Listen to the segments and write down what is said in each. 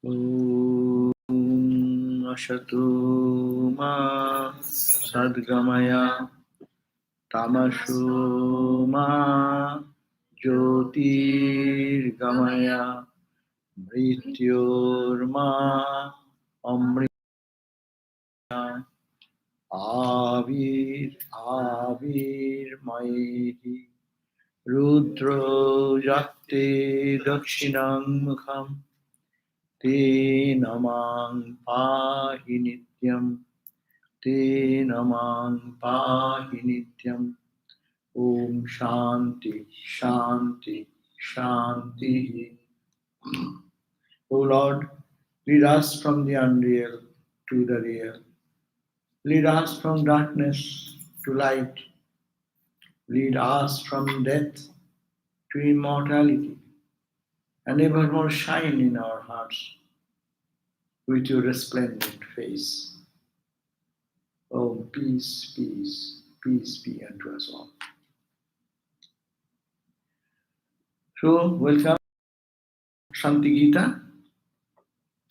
Om Asatu Ma Sadgamaya Tamashu Ma Jyotirgamaya Mrityorma Amrita Avir Maiti Rudro Jakti Dakshinam Mukham Te Namang Pahi Nityam Te Namang Pahi Nityam Om Shanti Shanti Shanti. O Lord, lead us from the unreal to the real. Lead us from darkness to light. Lead us from death to immortality. And evermore shine in our hearts with your resplendent face. Oh, peace, peace, peace be unto us all. So, welcome, Shanti Gita.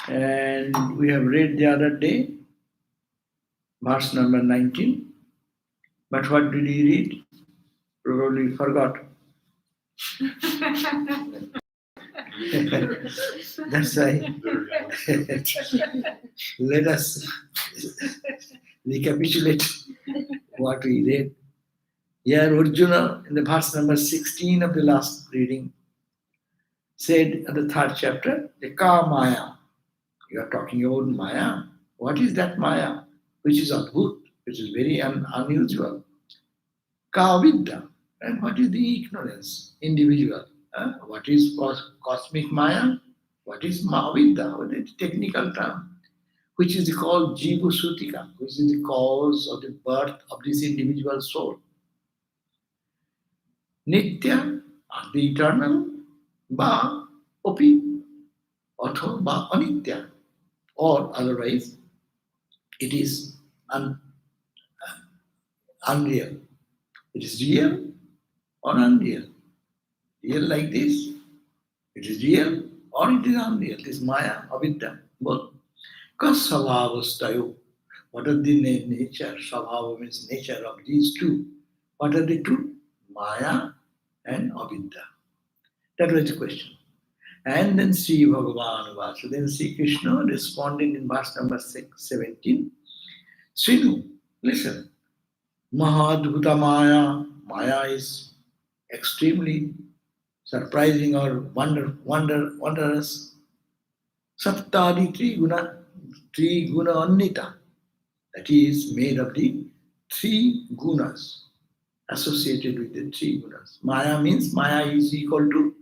And we have read the other day, verse number 19. But what did he read? Probably forgot. That's why. Let us recapitulate what we read. Here, Arjuna, in the verse number 16 of the last reading, said in the third chapter, the Ka Maya. You are talking about Maya. What is that Maya? Which is Adbhut, which is very unusual. Ka Vidya. And what is the ignorance? Individual. What is cosmic Maya? What is Mahavidya? What is the technical term? Which is called Jiva Sutika, which is the cause of the birth of this individual soul. Nitya, the eternal, ba, opi, otho, ba, anitya. Or otherwise, it is unreal. It is real or unreal. Real like this, it is real or it is unreal. It is Maya, Avidya, both. Because Savavastayo, what are the nature? Savava means nature of these two. What are the two? Maya and Avidya. That was the question. And then Sri Bhagavan was. So then Sri Krishna responded in verse number 17. Srinu, listen. Mahadbhuta Maya. Maya is extremely surprising or wondrous. Saptadi Triguna Annita. That is made of the three gunas, associated with the three gunas. Maya means Maya is equal to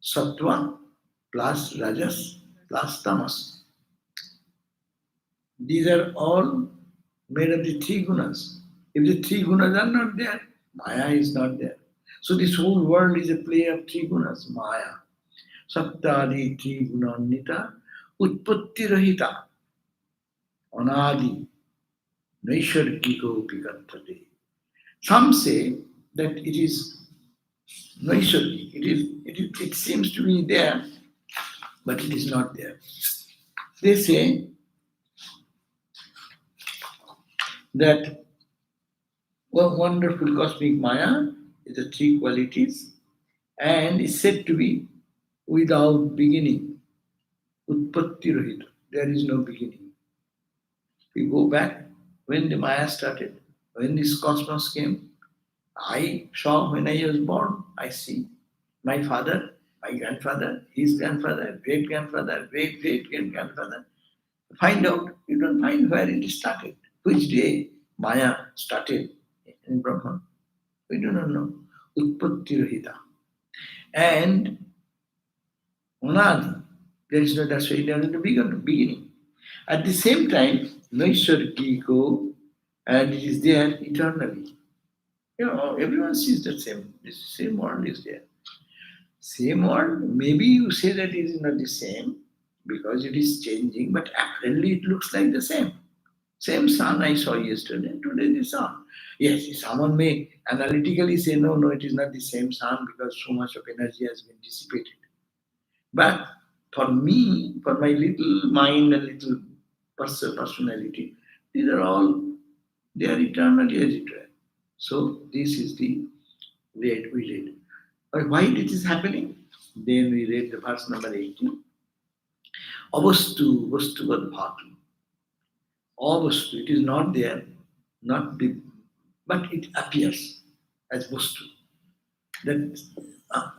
Sattva plus Rajas plus Tamas. These are all made of the three gunas. If the three gunas are not there, Maya is not there. So this whole world is a play of three gunas, Maya. Saptadi tri gunannita utpatti rahita anadi naishargiko pikantate. Some say that it is naishargik. It seems to be there, but it is not there. They say that wonderful cosmic Maya is the three qualities and is said to be without beginning. Utpatti rahita. There is no beginning. We go back when the Maya started, when this cosmos came. I saw when I was born, I see my father, my grandfather, his grandfather, great grandfather, great great great grandfather. Find out, you don't find where it started, which day Maya started in Brahman. We do not know. Utpatti rahita. And Anadi, there is no that's why there is the beginning. At the same time, Naisargiko, and it is there eternally. Everyone sees the same. This same world is there. Same world, maybe you say that it is not the same because it is changing, but apparently it looks like the same. Same sun I saw yesterday, today the sun. Yes, someone may analytically say, no, it is not the same sun because so much of energy has been dissipated. But For me, for my little mind and little personality, these are all, they are eternally as it were. So this is the read we read. But why it is happening? Then we read the verse number 18. Avastu, vastuvad bhatu. Avastu, it is not there, not the, but it appears as vastu. That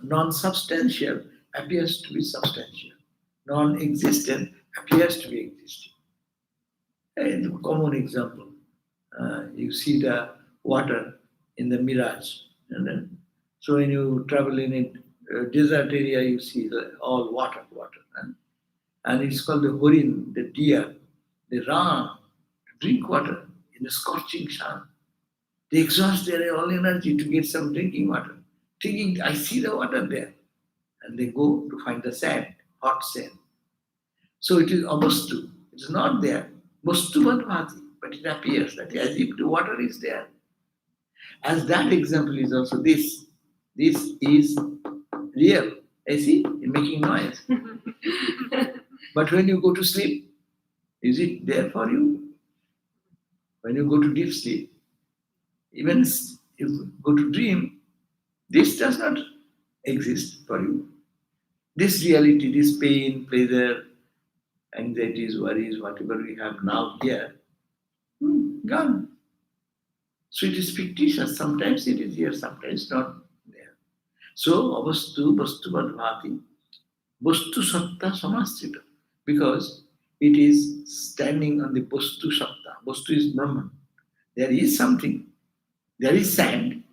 non-substantial appears to be substantial. Non-existent appears to be existing. A common example. You see the water in the mirage. And then, so when you travel in a desert area, you see all water, water. And it's called the horin, the deer. They run to drink water in the scorching sun. They exhaust their all energy to get some drinking water, thinking, I see the water there. And they go to find the sand, hot sand. So it is avastu. It is not there. Vastuvat bhati. But it appears that as if the water is there. As that example is also this. This is real. I see, it's making noise. But when you go to sleep, is it there for you? When you go to deep sleep, even if you go to dream, this does not exist for you. This reality, this pain, pleasure, anxieties, worries, whatever we have now here, gone. So it is fictitious. Sometimes it is here, sometimes not there. So, avastu, vastu, vadvati, vastu satta samasthita. Because it is standing on the vastu satta. Vastu is Brahman. There is something. There is sand,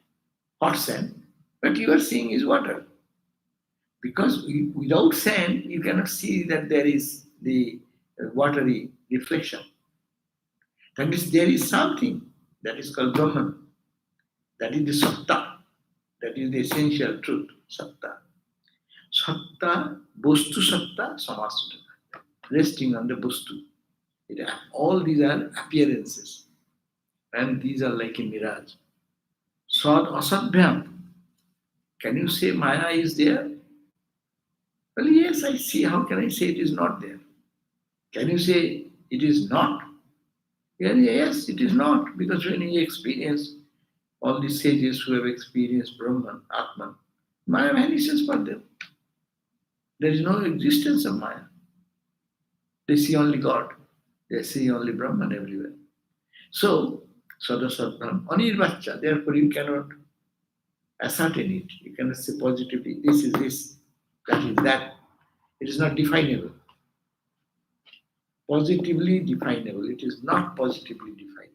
hot sand, but you are seeing is water. Because without sand, you cannot see that there is the watery reflection. That means there is something that is called Brahman. That is the Satta. That is the essential truth, Satta. Satta, Bostu Satta, Samasutta. Resting on the Bostu. All these are appearances. And these are like a mirage. Sad Asadbhyam. Can you say Maya is there? Well, yes, I see. How can I say it is not there? Can you say it is not? Yes, it is not. Because when you experience all these sages who have experienced Brahman, Atman, Maya vanishes for them. There is no existence of Maya. They see only God. They see only Brahman everywhere. So, Sadasatman, Anirvacha, therefore you cannot ascertain it. You cannot say positively, this is this, that is that. It is not definable. Positively definable. It is not positively definable.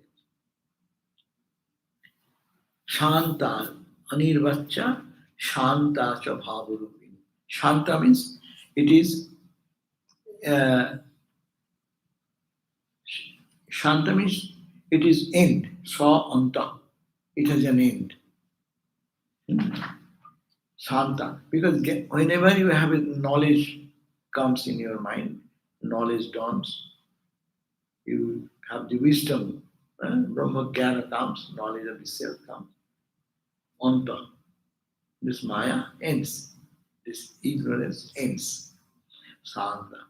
Shanta, Anirvacha, Shanta cha bhavarupini. Shanta means it is, Shanta means it is end, Sa anta. It has an end. Shanta. Because whenever you have a knowledge comes in your mind, knowledge dawns, you have the wisdom, Brahma Jnana comes, knowledge of the self comes. Anta. This Maya ends. This ignorance ends. Shanta.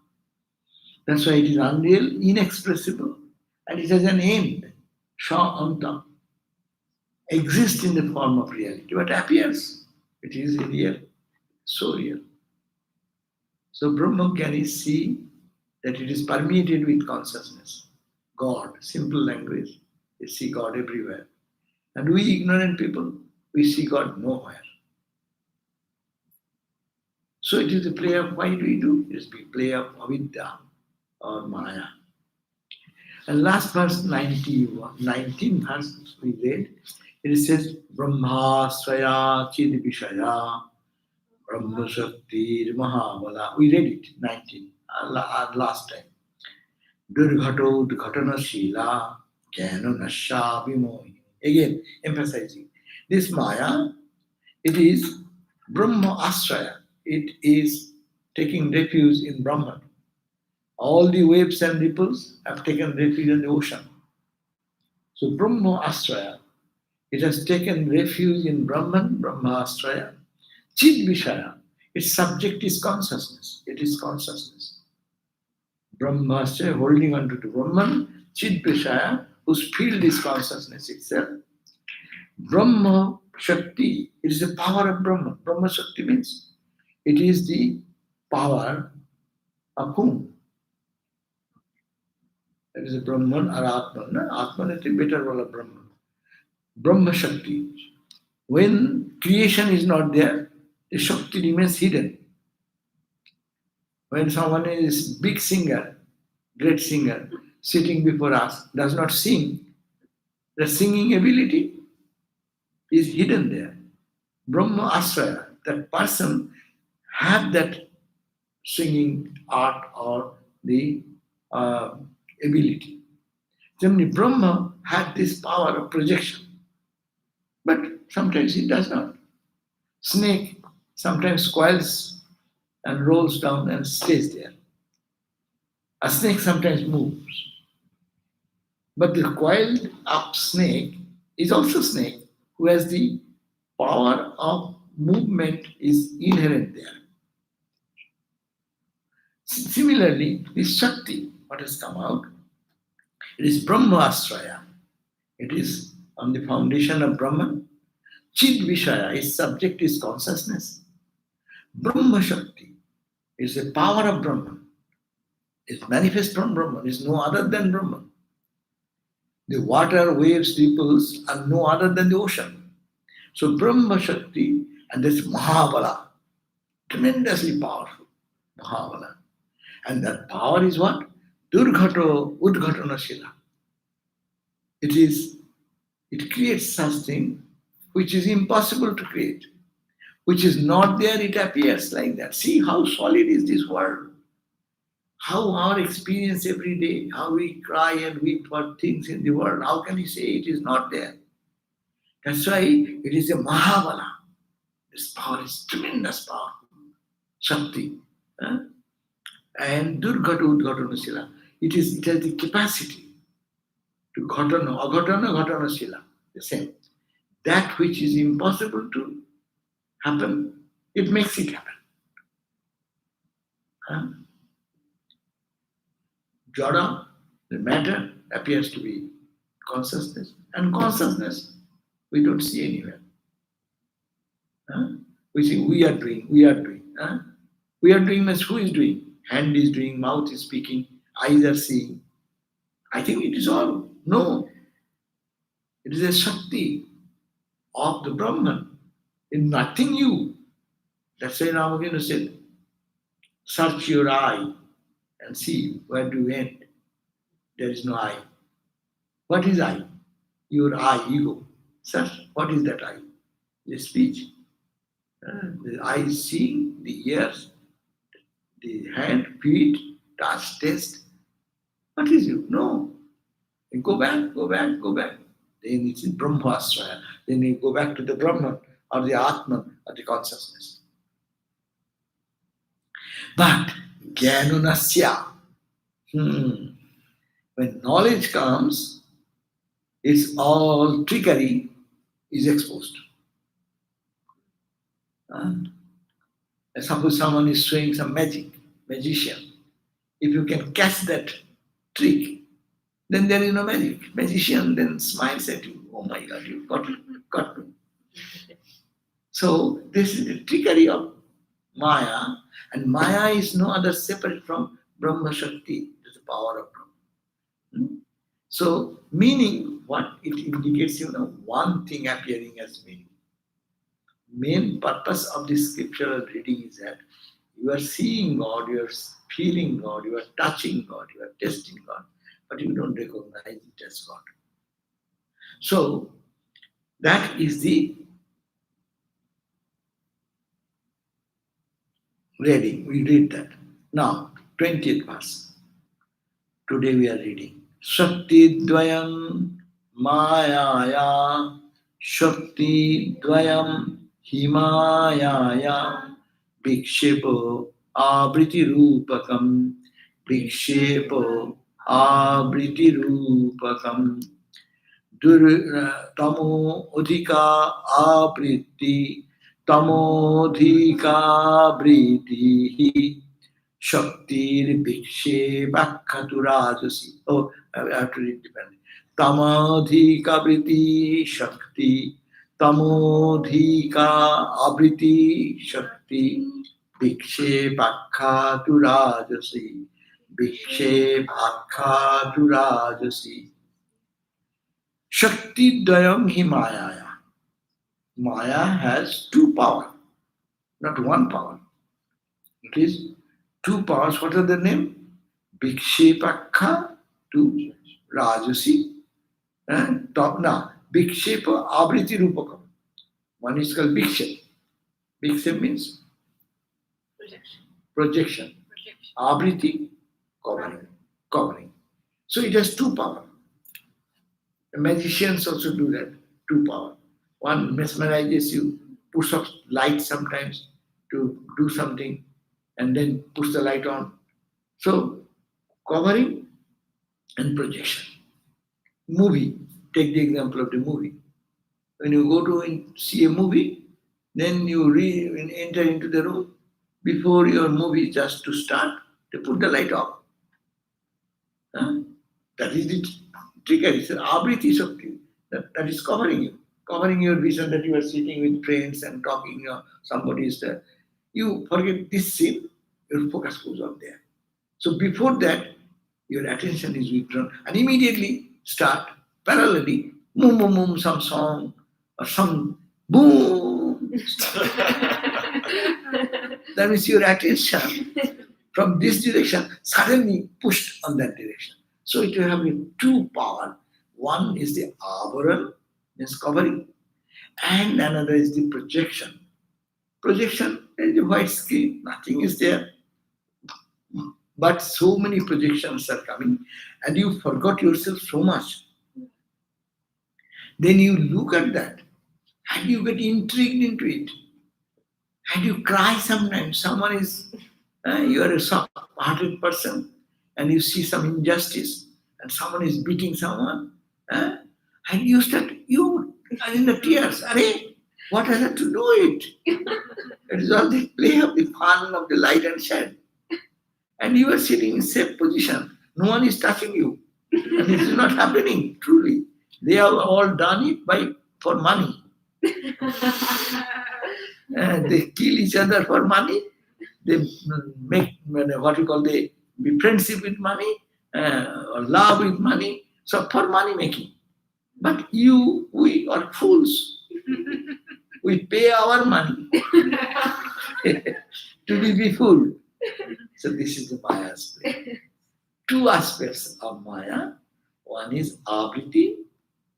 That's why it is unreal, inexpressible, and it has an end. Sha anta. Exists in the form of reality, but appears. It is real, so real. So Brahmagyanis see that it is permeated with consciousness. God, simple language, they see God everywhere. And we ignorant people, we see God nowhere. So it is a play of, why do we do? It is a play of avidya or maya. And last verse 19 verse we read, it says, Brahma Swaya Chid Vishaya Brahma Shakti Mahabala. We read it, 19, our last time. Durghato Dghatana Shila Jnana Nasha Vimohi. Again, emphasizing. This Maya, it is Brahma Asraya. It is taking refuge in Brahman. All the waves and ripples have taken refuge in the ocean. So Brahma Asraya, it has taken refuge in Brahman, Brahma Asraya. Chid Vishaya, Its subject is consciousness. It is consciousness. Brahmasya holding on to the Brahman, Chid Vishaya, whose field is consciousness itself. Brahma Shakti, it is the power of Brahma. Brahma Shakti means it is the power of whom? That is a Brahman or Atman. No? Atman is the better role of Brahman. Brahma Shakti. When creation is not there, the Shakti remains hidden. When someone is big singer, great singer, sitting before us, does not sing, the singing ability is hidden there. Brahma Asraya, that person had that singing art or the ability. Generally, Brahma had this power of projection, but sometimes it does not. Snake sometimes coils and rolls down and stays there. A snake sometimes moves, but the coiled up snake is also snake who has the power of movement is inherent there. Similarly, this Shakti, what has come out, it is Brahma Asraya. It is on the foundation of Brahman. Chid Vishaya, its subject is consciousness. Brahma Shakti is the power of Brahman. It manifests from Brahman, is no other than Brahman. The water, waves, ripples are no other than the ocean. So Brahma Shakti and this Mahabala, tremendously powerful, Mahabala. And that power is what? Durghato Udghatana Shila. It creates something which is impossible to create. Which is not there, it appears like that. See how solid is this world. How our experience every day, how we cry and weep for things in the world. How can we say it is not there? That's why it is a Mahabala. This power is tremendous power. Shakti. And Durgata Udgatana Sila. It has the capacity to Ghatana Sila. The same. That which is impossible to happen, it makes it happen. Jada, the matter, appears to be consciousness. And consciousness, we don't see anywhere. We say, we are doing. We are doing means who is doing? Hand is doing, mouth is speaking, eyes are seeing. I think it is all. No. It is a Shakti of the Brahman. In nothing you. That's why Ramakrishna said, search your eye and see where do you end. There is no eye. What is eye? Your eye, ego. Search, what is that eye? The speech. The eye is seeing, the ears, the hand, feet, touch, taste. What is you? No. You go back. Then it's in Brahmasraya. Then you go back to the Brahman or the Atman or the consciousness. But Jnanunasya, when knowledge comes, it's all trickery is exposed. Suppose someone is showing some magician. If you can catch that trick, then there is no magic. Magician then smiles at you. Oh my God, you got me. So this is the trickery of Maya, and Maya is no other separate from Brahma Shakti, the power of Brahma. So meaning, what it indicates, one thing appearing as meaning. Main purpose of this scriptural reading is that you are seeing God, you are feeling God, you are touching God, you are tasting God, but you don't recognize it as God. So that is the reading. We read that. Now, 20th verse. Today we are reading. Shakti Dvayam Mayaya Shakti Dvayam Himayaya Vikshepo Abriti Rupakam Vikshepo Abriti Rupakam Tamo Udhika Abriti tamodhika britihi shaktir bikshe bakkatu rajasi. Oh, I have to read differently. Tamodhika briti shakti tamodhika abriti shakti bikshe bakkatu rajasi bikshe bakkatu rajasi shakti dayam hi maya. Maya has two power, not one power. It is two powers. What are the name? Vikshepakha to Rajasi and top now. Vikshepa Abriti Rupakam. One is called Vikshep. Vikshep means projection. Abriti covering. Covering. So it has two power. The magicians also do that. Two power. One mesmerizes you, push up light sometimes to do something, and then push the light on. So covering and projection. Movie. Take the example of the movie. When you go to see a movie, then you enter into the room. Before your movie just to start, they put the light off. Huh? That is the trigger. It's an abriti shakti. That is covering you. Covering your vision that you are sitting with friends and talking, somebody is there. You forget this scene, your focus goes on there. So before that, your attention is withdrawn and immediately start parallelly, boom, boom, boom, some song or some boom. That means your attention from this direction suddenly pushed on that direction. So it will have two power. One is the avaran, means covering, and another is the projection. Projection, there is a white screen, nothing is there. But so many projections are coming, and you forgot yourself so much. Then you look at that, and you get intrigued into it, and you cry sometimes. Someone is, you are a soft-hearted person, and you see some injustice, and someone is beating someone, and you are in the tears. Arey, what has it to do with it? It is all the play of the fun of the light and shade. And you are sitting in safe position. No one is touching you. And it is not happening, truly. They have all done it for money. They kill each other for money. They make what you call they be friendship with money or love with money. So for money making. But we are fools. We pay our money to be fooled. So this is the Maya's play. Two aspects of Maya. One is abriti,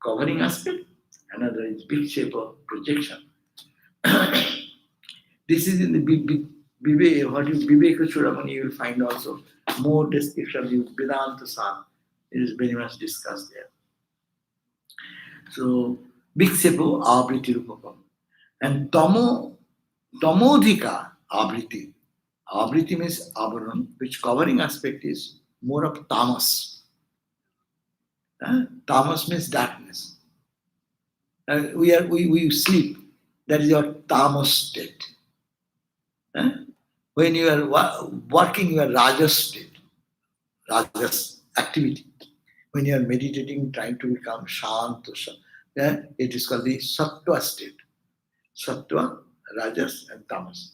covering aspect. Another is big shape of projection. This is in the Viveka Chudamani, you will find also more description in Vedanta San. It is very much discussed there. So, Bhiksepo Abriti Rupakam. And Tamodhika Abriti. Abriti means Avaran, which covering aspect is more of tamas. Tamas means darkness. We sleep. That is your tamas state. When you are working, you are rajas state, rajas activity. When you are meditating, trying to become shant, it is called the sattva state. Sattva, rajas, and tamas.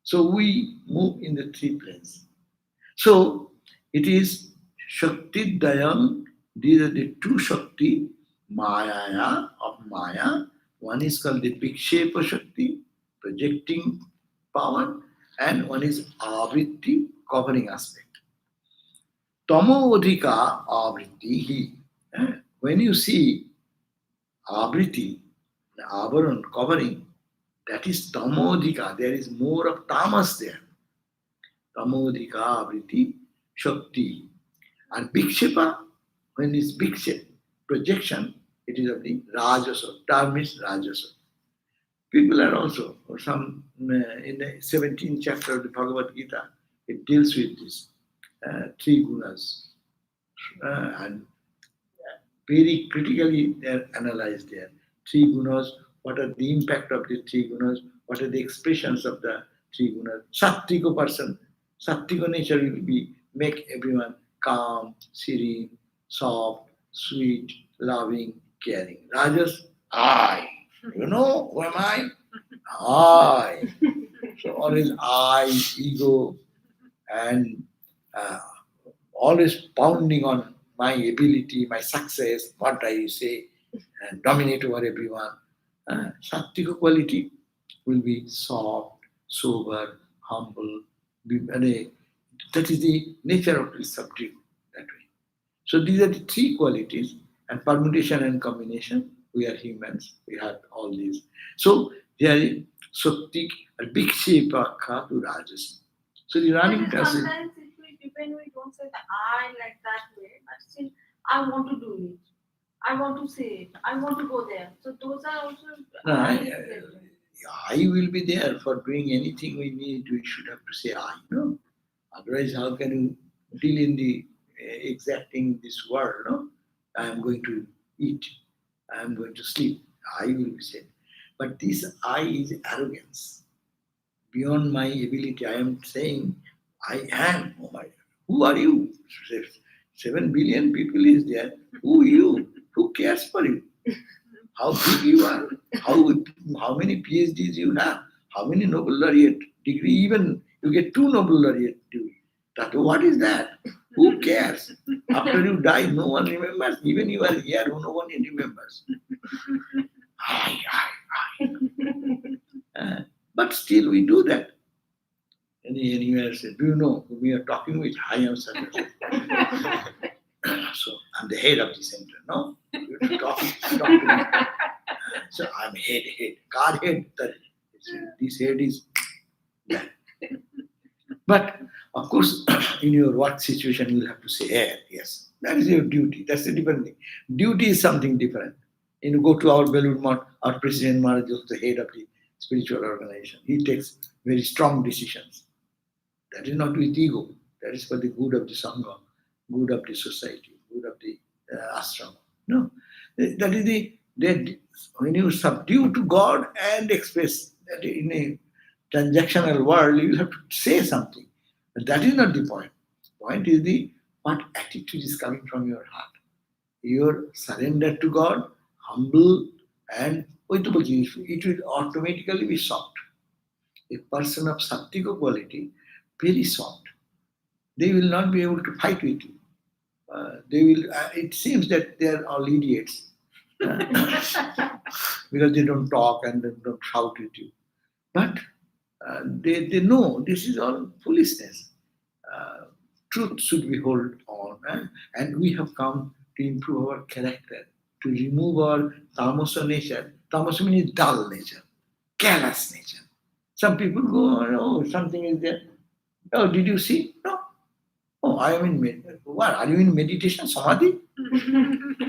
So we move in the three planes. So it is Shakti Dayam, these are the two Shakti, Maya of Maya. One is called the Vikshepa Shakti, projecting power, and one is Avritti, covering aspect. Tamodhika Avritti. When you see Avritti, the Avaran covering, that is Tamodhika. There is more of tamas there. Tamodhika Avriti Shakti. And Bhikshepa, when it's Bhikshep, projection, it is of the Rajasa. Term is Rajasa. People are also, or some in the 17th chapter of the Bhagavad Gita, it deals with this three gunas. And very critically they are analyzed there. Three gunas, what are the impact of the three gunas, What are the expressions of the three gunas? Sattvika person, Sattvika nature will be make everyone calm, serene, soft, sweet, loving, caring. Rajas, I. You know who am I? I. So always I, ego, and uh, always pounding on my ability, my success, what I say, and dominate over everyone. Sattvika quality will be soft, sober, humble. That is the nature of the subject that way. So these are the three qualities, and permutation and combination. We are humans. We have all these. So there is Sattik, a big shape to Rajas. So the But running does it. sometimes it will depend, we don't say the I like that way, but still I want to do it. I want to say it. I want to go there. So those are also No, I reflect. I will be there for doing anything we need. We should have to say I. No, otherwise, how can you deal in the exacting this world? No, I am going to eat. I am going to sleep. I will be said. But this I is arrogance beyond my ability. I am saying I am. Oh my! Who are you? 7 billion people is there. Who you? Who cares for you? How big you are, how many PhDs you have, how many Nobel laureate degree, even you get two Nobel laureate degree. That what is that? Who cares? After you die, no one remembers. Even you are here, no one remembers. I, I. But still we do that. Anywhere said, do you know whom we are talking with? I am such and such. So I'm the head of the center. No, you have to talk to me. So I'm head, God head. This head is that. But of course, in your work situation, you will have to say head. Yes, that is your duty. That's a different thing. Duty is something different. You go to our Belud Mount, our President Maharaj is the head of the spiritual organization. He takes very strong decisions. That is not with ego. That is for the good of the Sangha, good of the society, good of the ashrama. No, that is that when you subdue to God and express that in a transactional world, you have to say something. But that is not the point. Point is the what attitude is coming from your heart. Your surrender to God, humble and it will automatically be soft. A person of Sattvika quality, very soft. They will not be able to fight with you. They will. It seems that they are all idiots because they don't talk and they don't shout at you. But they know this is all foolishness. Uh, Truth should be held on, and we have come to improve our character, to remove our tamasa nature. Tamasa means dull nature, careless nature. Some people go, oh, something is there. Oh, did you see? No. Oh, I am in what? Are you in meditation, samadhi?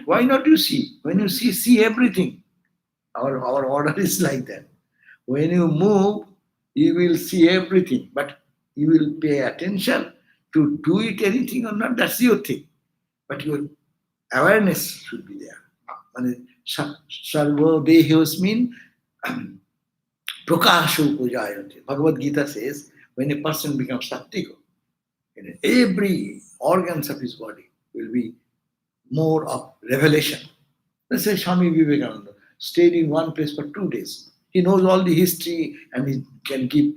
Why not you see? When you see everything. Our order is like that. When you move, you will see everything, but you will pay attention to do it anything or not. That's your thing. But your awareness should be there. মানে sarva mean prakasho pujayate. Bhagavad Gita says when a person becomes sattvika, every organs of his body will be more of revelation. Let's say Swami Vivekananda stayed in one place for 2 days. He knows all the history and he can give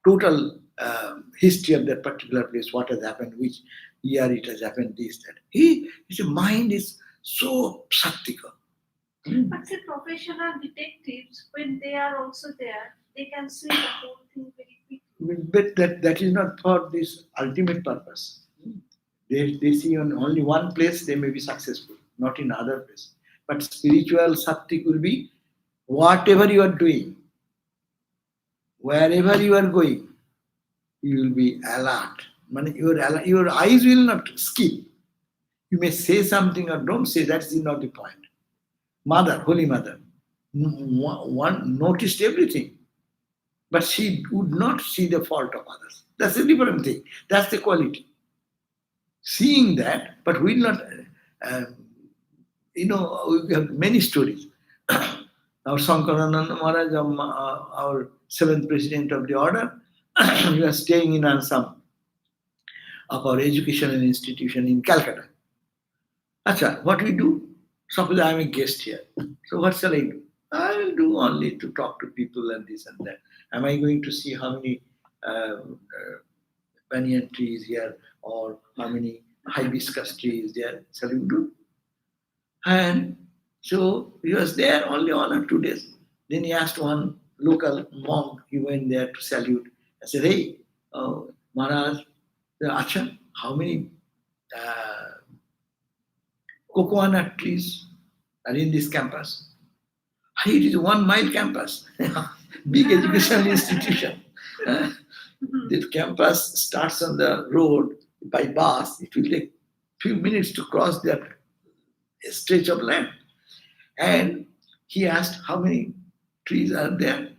total history of that particular place, what has happened, which year it has happened, this, that. His mind is so sattvika. But see, professional detectives, when they are also there, they can see the whole thing very quickly. But that is not for this ultimate purpose. They see on only one place they may be successful, not in other place. But spiritual sattvik will be whatever you are doing, wherever you are going, you will be alert. Your eyes will not skip. You may say something or don't say, that's not the point. Mother, Holy Mother, one noticed everything, but she would not see the fault of others. That's a different thing. That's the quality. Seeing that, but will not, uh, we have many stories. Our Sankarananda Maharaj, our seventh president of the order, he was staying in some of our educational institution in Calcutta. Acha, what we do? Suppose I am a guest here. So what shall I do? I will do only to talk to people and this and that. Am I going to see how many banyan trees here or how many hibiscus trees there? Shall we do? And so he was there only 1 or 2 days. Then he asked one local monk, he went there to salute. I said, hey, Maharaj, Acha, how many uh, coconut trees are in this campus? Hey, it is 1 mile campus, big educational institution. Uh, the campus starts on the road by bus. It will take few minutes to cross that stretch of land. And he asked how many trees are there.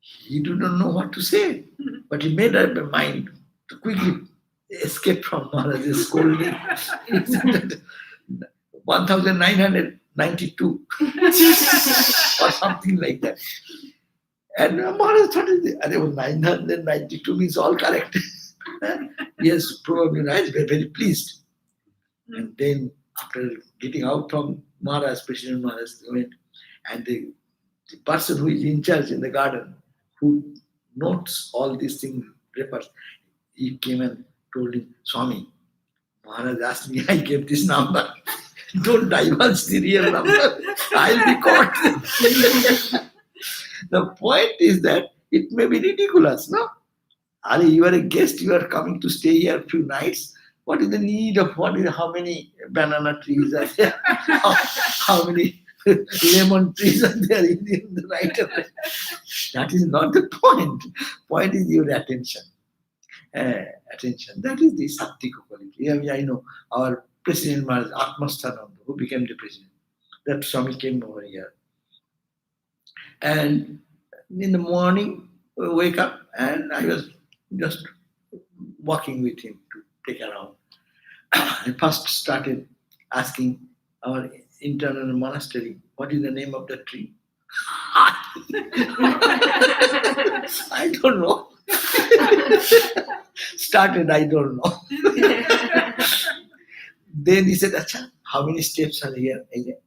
He did not know what to say, but he made up a mind to quickly escape from Maharaj's scolding. He said 1992 or something like that. And Maharaj thought, 992 means all correct. Yes, probably right, very, very pleased. And then after getting out from Maharaj, President Maharaj went, and the person who is in charge in the garden, who notes all these things, refers, he came and told him, Swami, Maharaj asked me, I gave this number. Don't divulge the real number. I'll be caught. The point is that it may be ridiculous, no? Ali, you are a guest, you are coming to stay here a few nights. What is the need of how many banana trees are there? How many lemon trees are there in the right of it? That is not the point. Point is your attention. Attention. That is the Sattika quality. I know our President Maharaj, Atmasthananda, who became the president. That Swami came over here. And in the morning, we wake up, and I was just walking with him to take around. I first started asking our internal monastery, what is the name of the tree? I don't know. Started, I don't know. Then he said, Acha, how many steps are here? I said,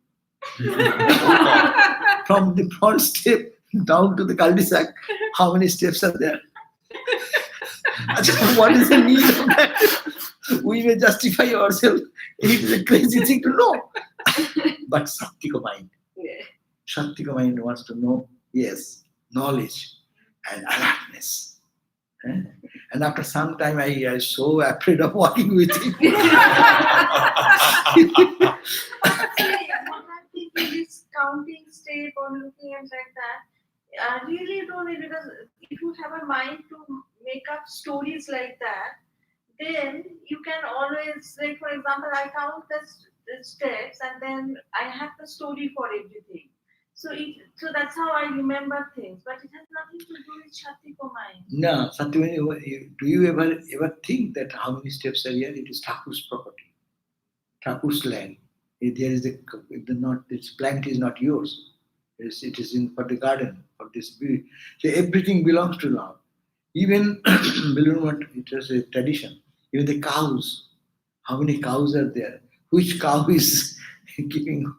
from the front step down to the cul-de-sac, how many steps are there? Acha, what is the need of that? We may justify ourselves. It is a crazy thing to know. But Sattika mind. Sattika mind wants to know, yes, knowledge and alertness. And after some time, I was so afraid of walking with him. Actually, what I think is counting step or looking and like that, really don't need, because if you have a mind to make up stories like that, then you can always, like for example, I count the steps and then I have the story for everything. So that's how I remember things, but it has nothing to do with Shatiko mind. No, Satya, do you ever think that how many steps are here? It is Thakur's property, Thakur's land. There is this plant is not yours. It is in for the garden, for this beauty. So everything belongs to Lord. Even believe it or not, it was a tradition. Even the cows, how many cows are there? Which cow is keeping?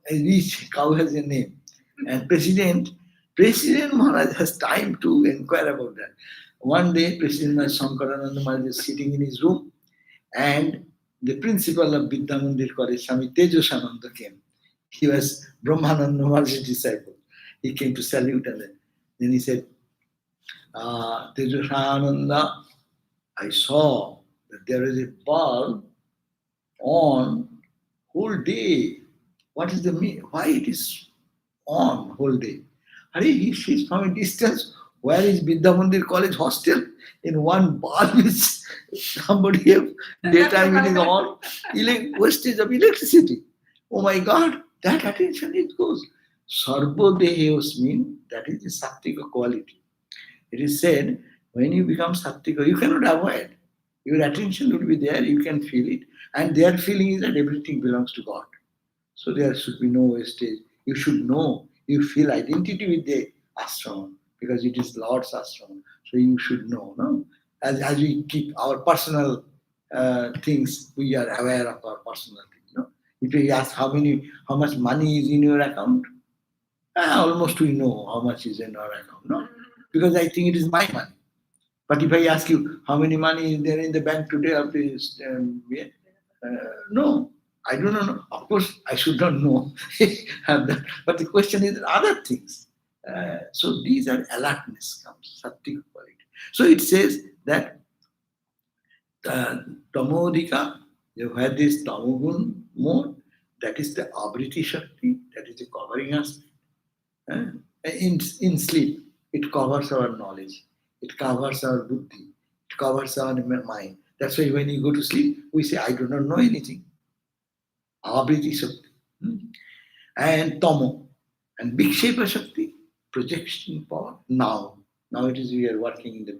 Each cow has a name. And President Maharaj has time to inquire about that. One day, President Maharaj Shankarananda Maharaj is sitting in his room, and the principal of Vidyamandir College, Swami Tejoshananda, came. He was Brahmananda Maharaj's disciple. He came to salute, and then he said, Tejoshananda, I saw that there is a bulb on whole day. What is the mean? Why it is on whole day? He's from a distance. Where is Vidyamandir College hostel? In one bulb is somebody have daytime it is on. Wastage of electricity. Oh my God, that attention it goes. Sarvadehos means that is the Sattika quality. It is said, when you become Sattika, you cannot avoid. Your attention will be there, you can feel it. And their feeling is that everything belongs to God. So there should be no wastage. You should know you feel identity with the ashram because it is Lord's ashram. So you should know, no? As we keep our personal things, we are aware of our personal things. No? If we ask how much money is in your account, almost we know how much is in our account, no? Because I think it is my money. But if I ask you how many money is there in the bank today, no, I do not know. Of course, I should not know. But the question is other things. So these are alertness comes, sattvik quality. So it says that tamodika, you have this tamogun more, that is the abriti shakti, that is the covering us. Eh? In sleep, it covers our knowledge, it covers our buddhi, it covers our mind. That's why when you go to sleep, we say, I do not know anything. Abriti shakti. Hmm? And tamo, and vikshepa shakti, projection power. Now it is we are working in the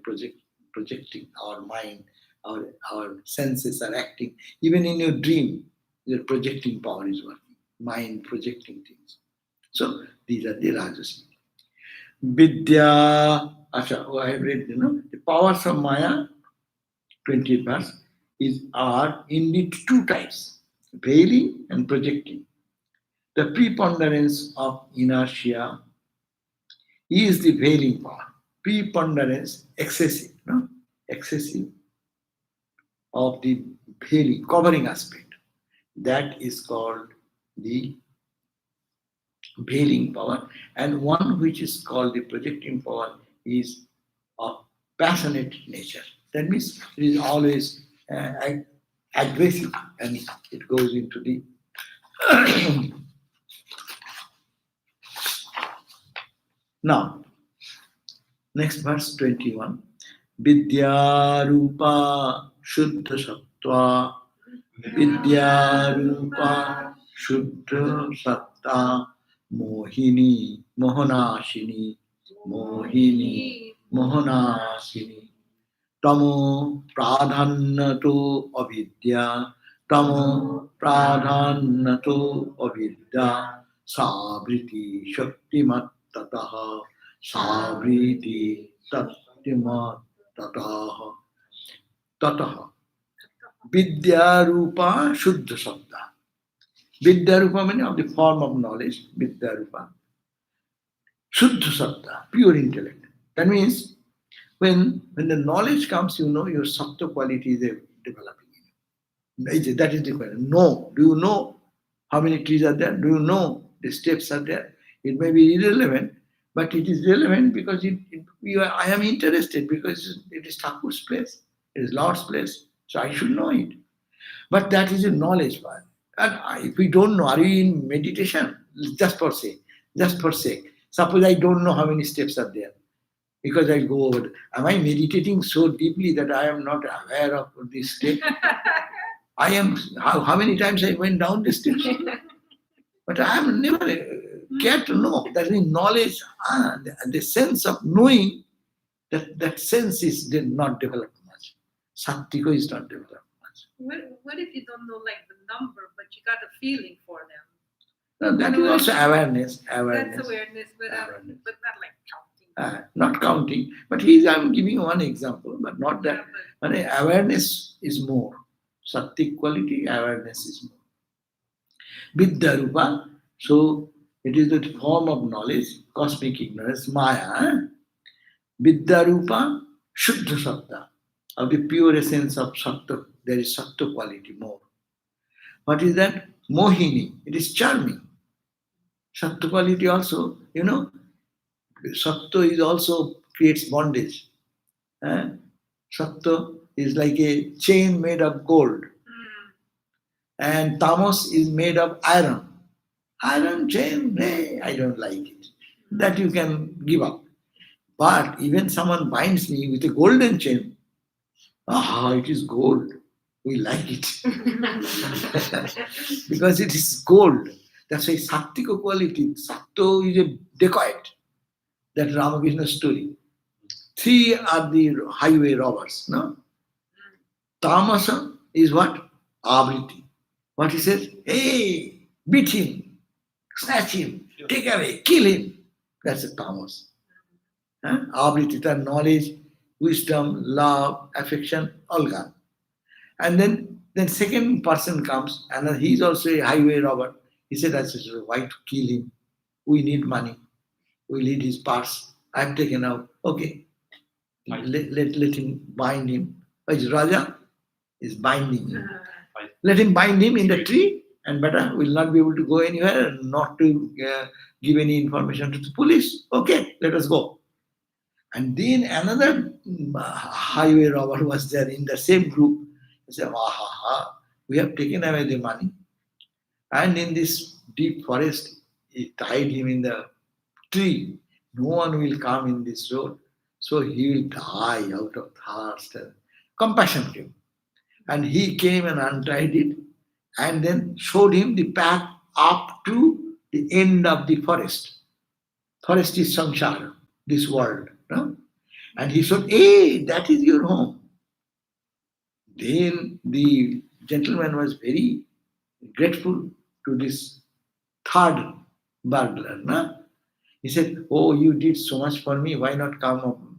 projecting our mind, our senses are acting. Even in your dream, your projecting power is working. Mind projecting things. So these are the rajasi. Vidya, I have read, the powers of Maya, 20th verse, are indeed two types, veiling and projecting. The preponderance of inertia is the veiling power. Preponderance, excessive, no? Excessive of the veiling, covering aspect. That is called the veiling power. And one which is called the projecting power is of passionate nature. That means it is always aggressive and it goes into the now next verse 21 Vidya Rupa Shuddha Sattva Vidya Rupa Shuddha Satta Mohini Mohanashini Mohini Mohanashini Tamo Pradhannato Avidya Tamo Pradhannato Avidya Sabriti Shaktimat Tataha Sabriti Shaktimat Tataha Tataha Vidya Rupa Shuddha Sabda. Vidya Rupa meaning of the form of knowledge, Vidya Rupa. Shuddha Sabda, pure intellect. That means when the knowledge comes, you know your Sattva quality is developing in you. That is the question. Know. Do you know how many trees are there? Do you know the steps are there? It may be irrelevant, but it is relevant because I am interested because it is Thakur's place, it is Lord's place, so I should know it. But that is a knowledge part. And if we don't know, are we in meditation? Just for sake. Just for sake. Suppose I don't know how many steps are there. Because I go over. Am I meditating so deeply that I am not aware of this step? I am. How many times I went down the steps? But I have never cared to know. That means knowledge, the sense of knowing, that sense is not developed much. Sattvika is not developed much. What if you don't know like the number, but you got a feeling for them? No, that is also awareness. That's awareness, but not like counting. Not counting, but I'm giving one example, but not that. But awareness is more. Sattvik quality, awareness is more. Vidya Rupa, so it is the form of knowledge, cosmic ignorance, Maya. Vidya Rupa, Shuddha Sattva, of the pure essence of Sattva. There is Sattva quality more. What is that? Mohini, it is charming. Sattva quality also, Sattva is also creates bondage. Sattva is like a chain made of gold. And tamas is made of iron. Iron chain, I don't like it. That you can give up. But even someone binds me with a golden chain, it is gold. We like it. Because it is gold. That's why Sattvika quality, Sattva is a dacoit. That Ramakrishna story. 3 are the highway robbers, no? Tamasa is what? Abriti. What he says? Hey, beat him, snatch him. take away, kill him. That's a tamas. Huh? Abritita, knowledge, wisdom, love, affection, all gone. And then second person comes, and then he's also a highway robber. He said, I said, why to kill him? We need money. We need his purse. I've taken out. Okay. Let him bind him. His Raja is binding him. Let him bind him in the tree, and better will not be able to go anywhere and not to give any information to the police. Okay, let us go. And then another highway robber was there in the same group. He said, we have taken away the money. And in this deep forest, he tied him in the tree. No one will come in this road. So he will die out of thirst. Compassion came. And he came and untied it and then showed him the path up to the end of the forest. Forest is samsara, this world. No? And he said, hey, that is your home. Then the gentleman was very grateful to this third burglar. No? He said, oh, you did so much for me. Why not come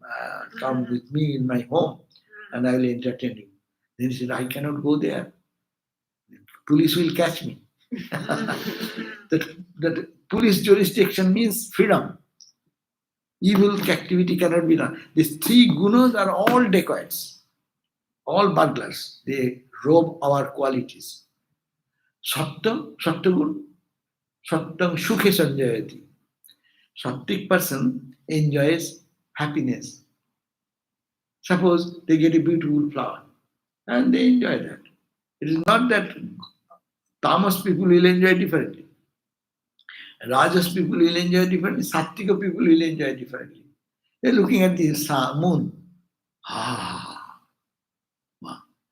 with me in my home and I will entertain you. Then he said, I cannot go there. The police will catch me. that police jurisdiction means freedom. Evil activity cannot be done. These three gunas are all dacoits, all burglars. They rob our qualities. Sattam, Sattagun, Sattam Sukhe Sanjayati. Sattic person enjoys happiness. Suppose they get a beautiful flower and they enjoy that. It is not that tamas people will enjoy differently. Rajas people will enjoy differently. Sattika people will enjoy differently. They're looking at the moon.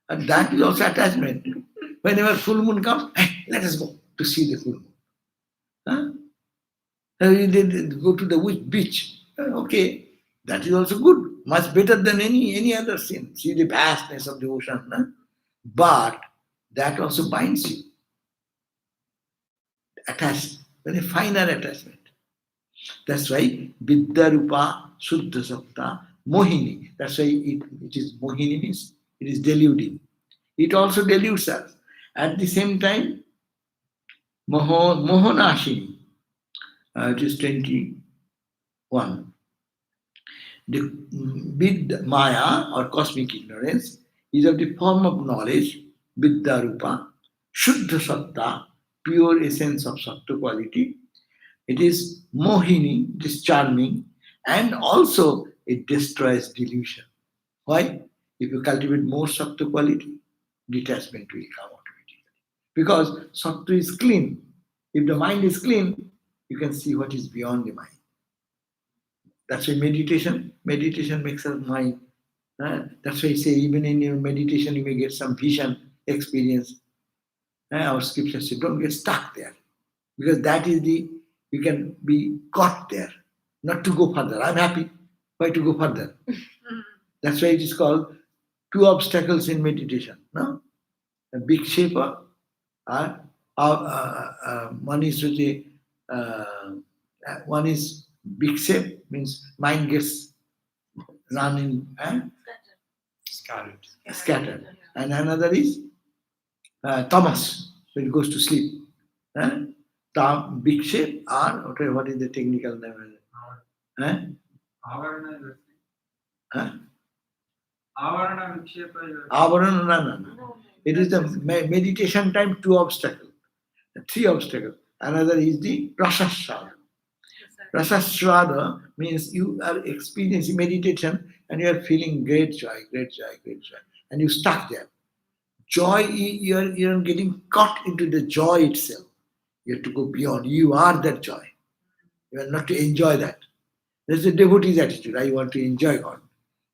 And that is also attachment. Whenever full moon comes, hey, let us go to see the full moon. Huh? They go to the beach. Okay, that is also good. Much better than any other sin. See the vastness of the ocean. Huh? But that also binds you. Attached, very finer attachment. That's why Vidyarupa Suddha Sakta Mohini. That's why it is Mohini means it is deluding. It also deludes us. At the same time, Mohanashini, it is 21. The Maya or cosmic ignorance is of the form of knowledge, Vidyarupa, Shuddha Satta, pure essence of Sattva quality. It is Mohini, it is charming, and also it destroys delusion. Why? If you cultivate more Sattva quality, detachment will come automatically. Because Sattva is clean. If the mind is clean, you can see what is beyond the mind. That's why meditation makes our mind. That's why I say even in your meditation you may get some vision experience. Our scripture says don't get stuck there. Because that is you can be caught there, not to go further. I'm happy. Why to go further? That's why it is called two obstacles in meditation. No? A big shaper, one is big shape, means mind gets run in scattered. And another is tamas, so it goes to sleep. Big shape or what is the technical name? Avarana, No. It is the meditation time, two obstacles, three obstacles. Another is the rasasrada. Rasasrada means you are experiencing meditation and you are feeling great joy. And you stuck there. Joy, you are getting caught into the joy itself. You have to go beyond. You are that joy. You are not to enjoy that. There's a devotee's attitude. I want to enjoy God.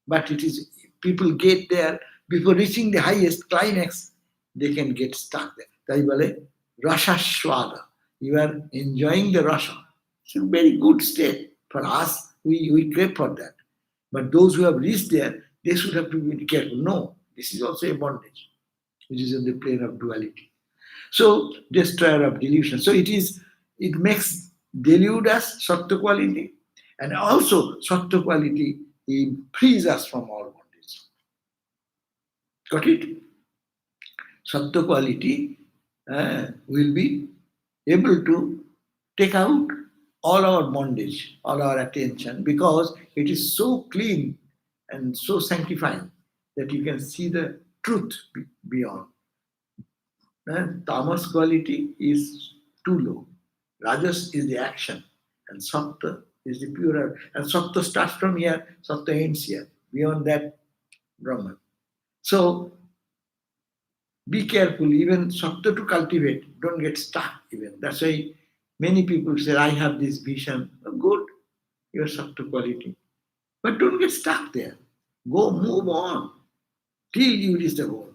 But it is, people get there, before reaching the highest climax, they can get stuck there. That's why Rasaswada. You are enjoying the rasa. It's a very good state. For us, we crave for that. But those who have reached there, they should have to be careful. No, this is also a bondage, which is in the plane of duality. So, destroyer of delusion. So it makes delude us, Sattva quality, and also Sattva quality frees us from all bondage. Got it? Sattva quality will be able to take out all our bondage, all our attention, because it is so clean and so sanctifying that you can see the truth beyond. Tamas quality is too low. Rajas is the action, and Sattva is the purer. And Sattva starts from here, Sattva ends here. Beyond that, Brahman. So be careful, even Sattva to cultivate. Don't get stuck even. That's why many people say, I have this vision. Oh, good, your Sattva quality. But don't get stuck there. Go, move on till you reach the goal.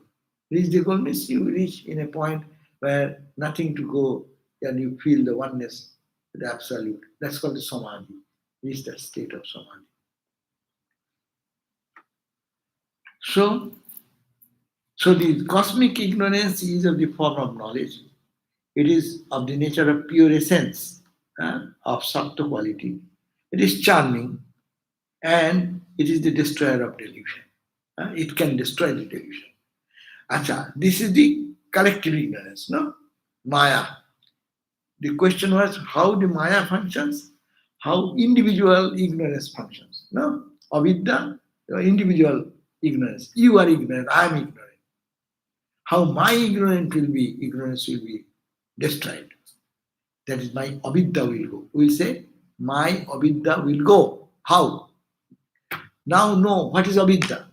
Reach the goal means you reach in a point where nothing to go and you feel the oneness, the absolute. That's called the samadhi. Reach that state of samadhi. So the cosmic ignorance is of the form of knowledge. It is of the nature of pure essence of Sattva quality. It is charming and it is the destroyer of delusion. It can destroy the delusion. Acha, this is the collective ignorance, no? Maya. The question was how the Maya functions, how individual ignorance functions, no? Avidya, individual ignorance. You are ignorant, I am ignorant. How my ignorance will be destroyed. That is my avidya will go. We will say, my avidya will go. How? Now know what is avidya.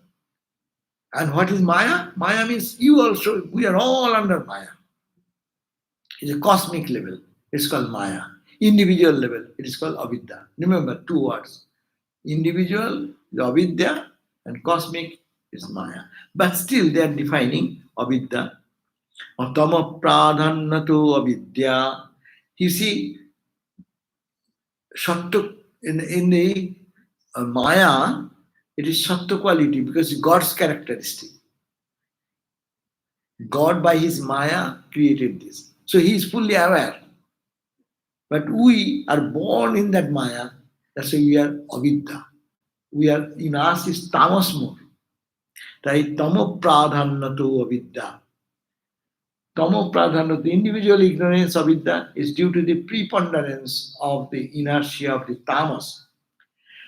And what is Maya? Maya means you also, we are all under Maya. It's a cosmic level. It's called Maya. Individual level, it is called avidya. Remember, two words. Individual is avidya and cosmic is Maya. But still they are defining avidya. Tama pradhannato avidya. You see, Sattva, in the Maya, it is Sattva quality because it's God's characteristic. God by his Maya created this. So he is fully aware. But we are born in that Maya. That's why we are avidya. We are, in us is tamas mode. Right? Tamo pradhannato avidya. Tamo pradhannato, the individual ignorance avidya is due to the preponderance of the inertia of the tamas.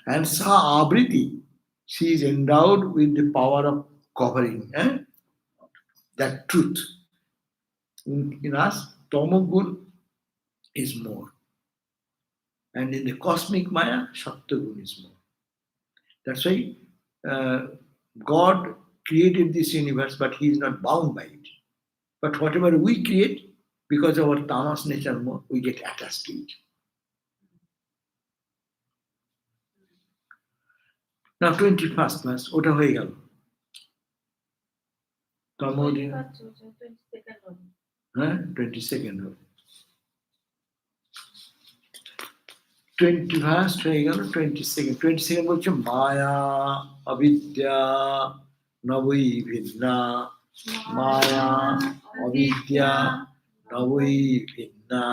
And sa abriti, she is endowed with the power of covering that truth. In us, Tamogun is more. And in the cosmic Maya, Sattvagun is more. That's why God created this universe, but he is not bound by it. But whatever we create, because of our tamas nature more, we get attached to it. Now 21st class, ওটা হয়ে গেল। তমোদিন, হ্যাঁ 22nd হবে। 21st হয়ে গেল, 22nd বলছে মায়া অবিদ্যা নবৈ ভিন্না, মায়া অবিদ্যা নবৈ ভিন্না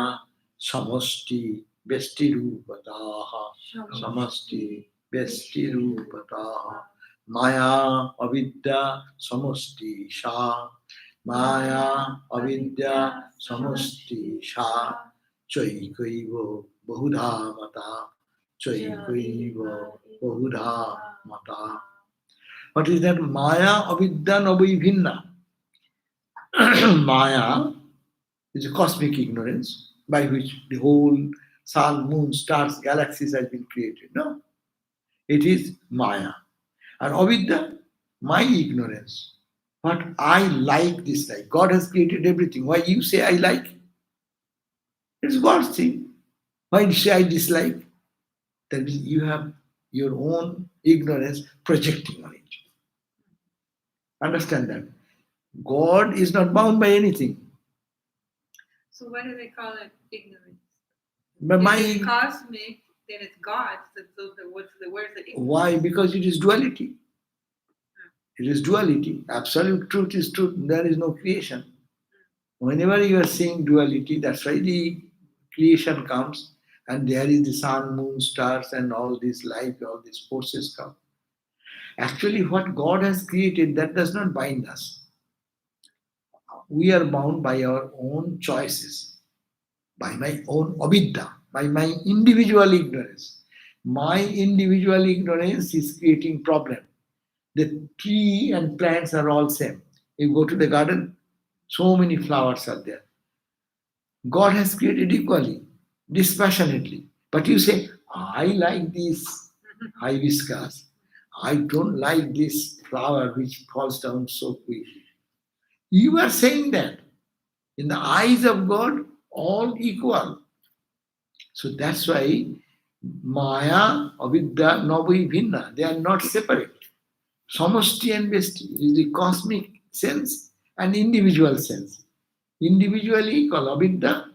সমষ্টি ব্যষ্টি রূপতাঃ, সমষ্টি ব্যষ্টি রূপতাঃ, মায়া অবিদ্যা সমষ্টি সা, মায়া অবিদ্যা সমষ্টি সা, চৈকৈব বহুধা মতা, চৈকৈব বহুধা মতা। What is that? Maya avidya nabhi bhinna. Maya is a cosmic ignorance by which the whole sun, moon, stars, galaxies has been created. No? It is Maya. And avidya, my ignorance. What I like, dislike. God has created everything. Why you say I like? It's God's thing. Why you say I dislike? That means you have your own ignorance projecting on it. Understand that. God is not bound by anything. So why do they call it ignorance? But If my it's cosmic, then it's God. So where's the ignorance? why? Because it is duality. It is duality. Absolute truth is truth. There is no creation. Whenever you are seeing duality, that's why the creation comes. And there is the sun, moon, stars, and all this life, all these forces come. Actually, what God has created, that does not bind us. We are bound by our own choices, by my own avidya, by my individual ignorance. My individual ignorance is creating problem. The tree and plants are all same. You go to the garden, so many flowers are there. God has created equally, dispassionately. But you say, I like this hibiscus. I don't like this flower which falls down so quickly. You are saying that. In the eyes of God, all equal. So that's why Maya, Avidya, Navai, Bhinna, they are not separate. Samasti and Vesti is the cosmic sense and individual sense. Individually called Avidya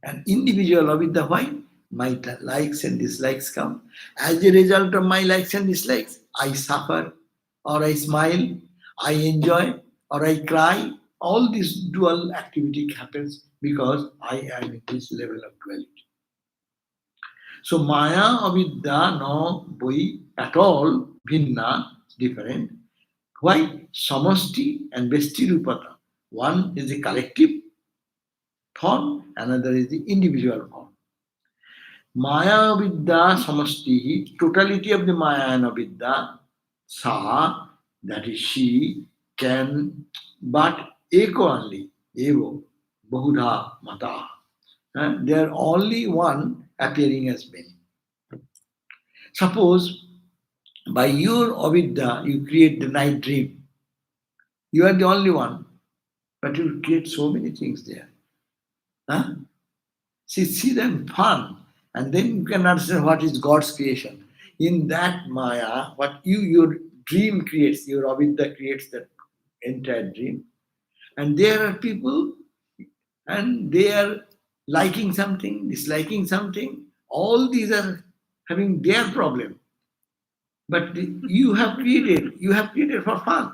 and individual Avidya. Why? My likes and dislikes come. As a result of my likes and dislikes, I suffer or I smile, I enjoy or I cry. All this dual activity happens because I am in this level of duality. So Maya, Avidya, no boy at all, Bhinna, different. Why? Samasti and Vesti Rupata. One is the collective form, another is the individual form. Maya Vidya Samasti, totality of the Maya and Avidya, Sa, that is she, can but eko only, evo, Bahudha Mata. They are only one appearing as many. Suppose by your Avidya you create the night dream. You are the only one, but you create so many things there. Huh? See them fun, and then you can understand what is God's creation. In that Maya, what your dream creates, your Avidya creates that entire dream. And there are people, and they are liking something, disliking something. All these are having their problem. But you have created for fun.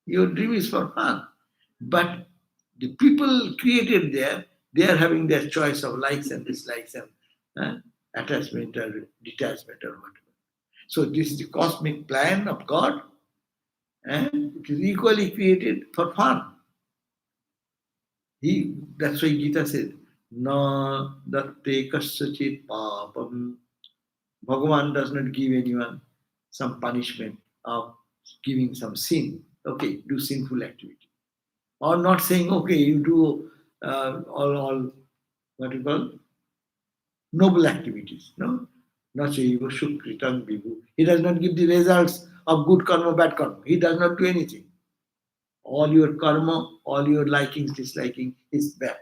Your dream is for fun. But the people created there, they are having their choice of likes and dislikes and attachment or detachment or whatever. So this is the cosmic plan of God, and it is equally created for fun. That's why Gita said, "Na datte kasyachit papam." Bhagavan does not give anyone some punishment of giving some sin. Okay, do sinful activity. Or not saying, okay, you do all what you call noble activities. No? Not say Shukritam Vibhu. He does not give the results of good karma, bad karma. He does not do anything. All your karma, all your likings, disliking is back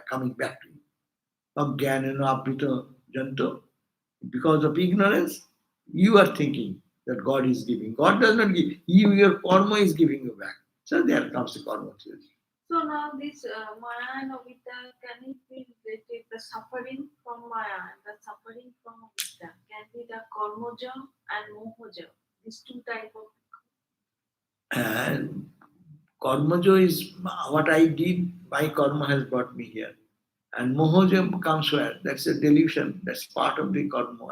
coming back to you. Ajnana aprita janto. Because of ignorance, you are thinking that God is giving. God does not give. You, your karma is giving you back. So there comes the karma theory. So now this Maya and Avidya, can it be related, the suffering from Maya and the suffering from Avidya can be the Karmoja and Mohoja, these two type of. And karmajo is what I did, my karma has brought me here. And mohoja comes where? That's a delusion. That's part of the karma,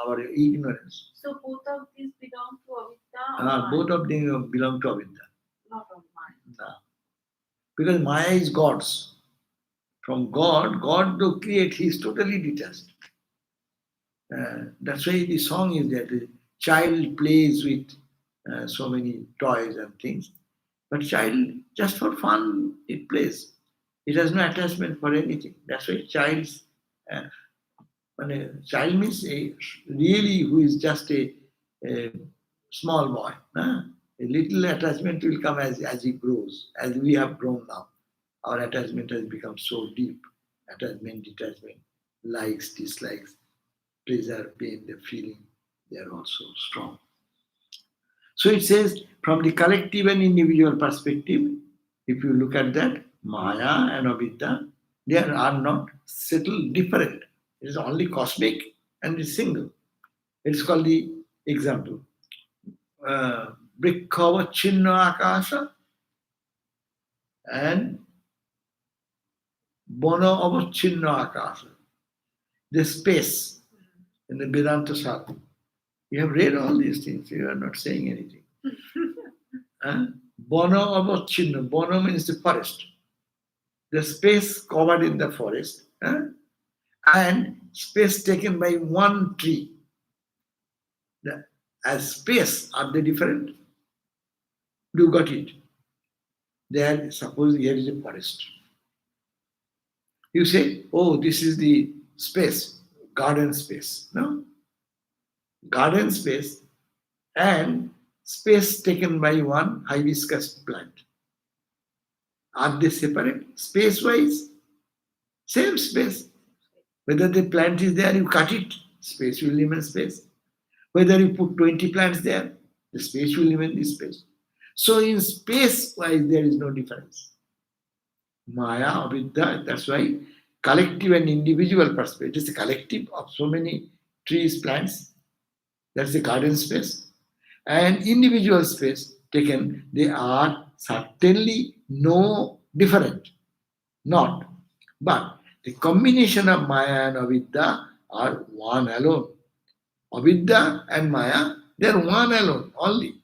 our ignorance. So both of these belong to Avidya or Maya? Both of them belong to Avidya. Not of Maya. No. Because Maya is God's. From God, God to create, he is totally detached. That's why the song is that the child plays with so many toys and things. But child, just for fun, it plays. It has no attachment for anything. That's why uh, when a child means really who is just a small boy. A little attachment will come as he grows, as we have grown now. Our attachment has become so deep. Attachment, detachment, likes, dislikes, pleasure, pain, the feeling, they are also strong. So it says from the collective and individual perspective, if you look at that, Maya and Avidya, they are not settled different. It is only cosmic and it's single. It's called the example. Brikhava Chinna Akasha and Bono Avachinna Akasha. the space in the Vedanta Shastra. You have read all these things, you are not saying anything. Huh? Bono avachinna. Bono means the forest. The space covered in the forest, huh? And space taken by one tree. As space, are they different? You got it. There, suppose here is a forest. You say, oh, this is the space, garden space. No? Garden space and space taken by one hibiscus plant. Are they separate? Space-wise, same space. Whether the plant is there, you cut it, space will remain space. Whether you put 20 plants there, the space will remain the space. So in space-wise, there is no difference. Maya, Avidya, that's why collective and individual perspective. It is a collective of so many trees, plants. That's the garden space. And individual space taken, they are certainly no different. Not. But the combination of Maya and Avidya are one alone. Avidya and Maya, they are one alone only.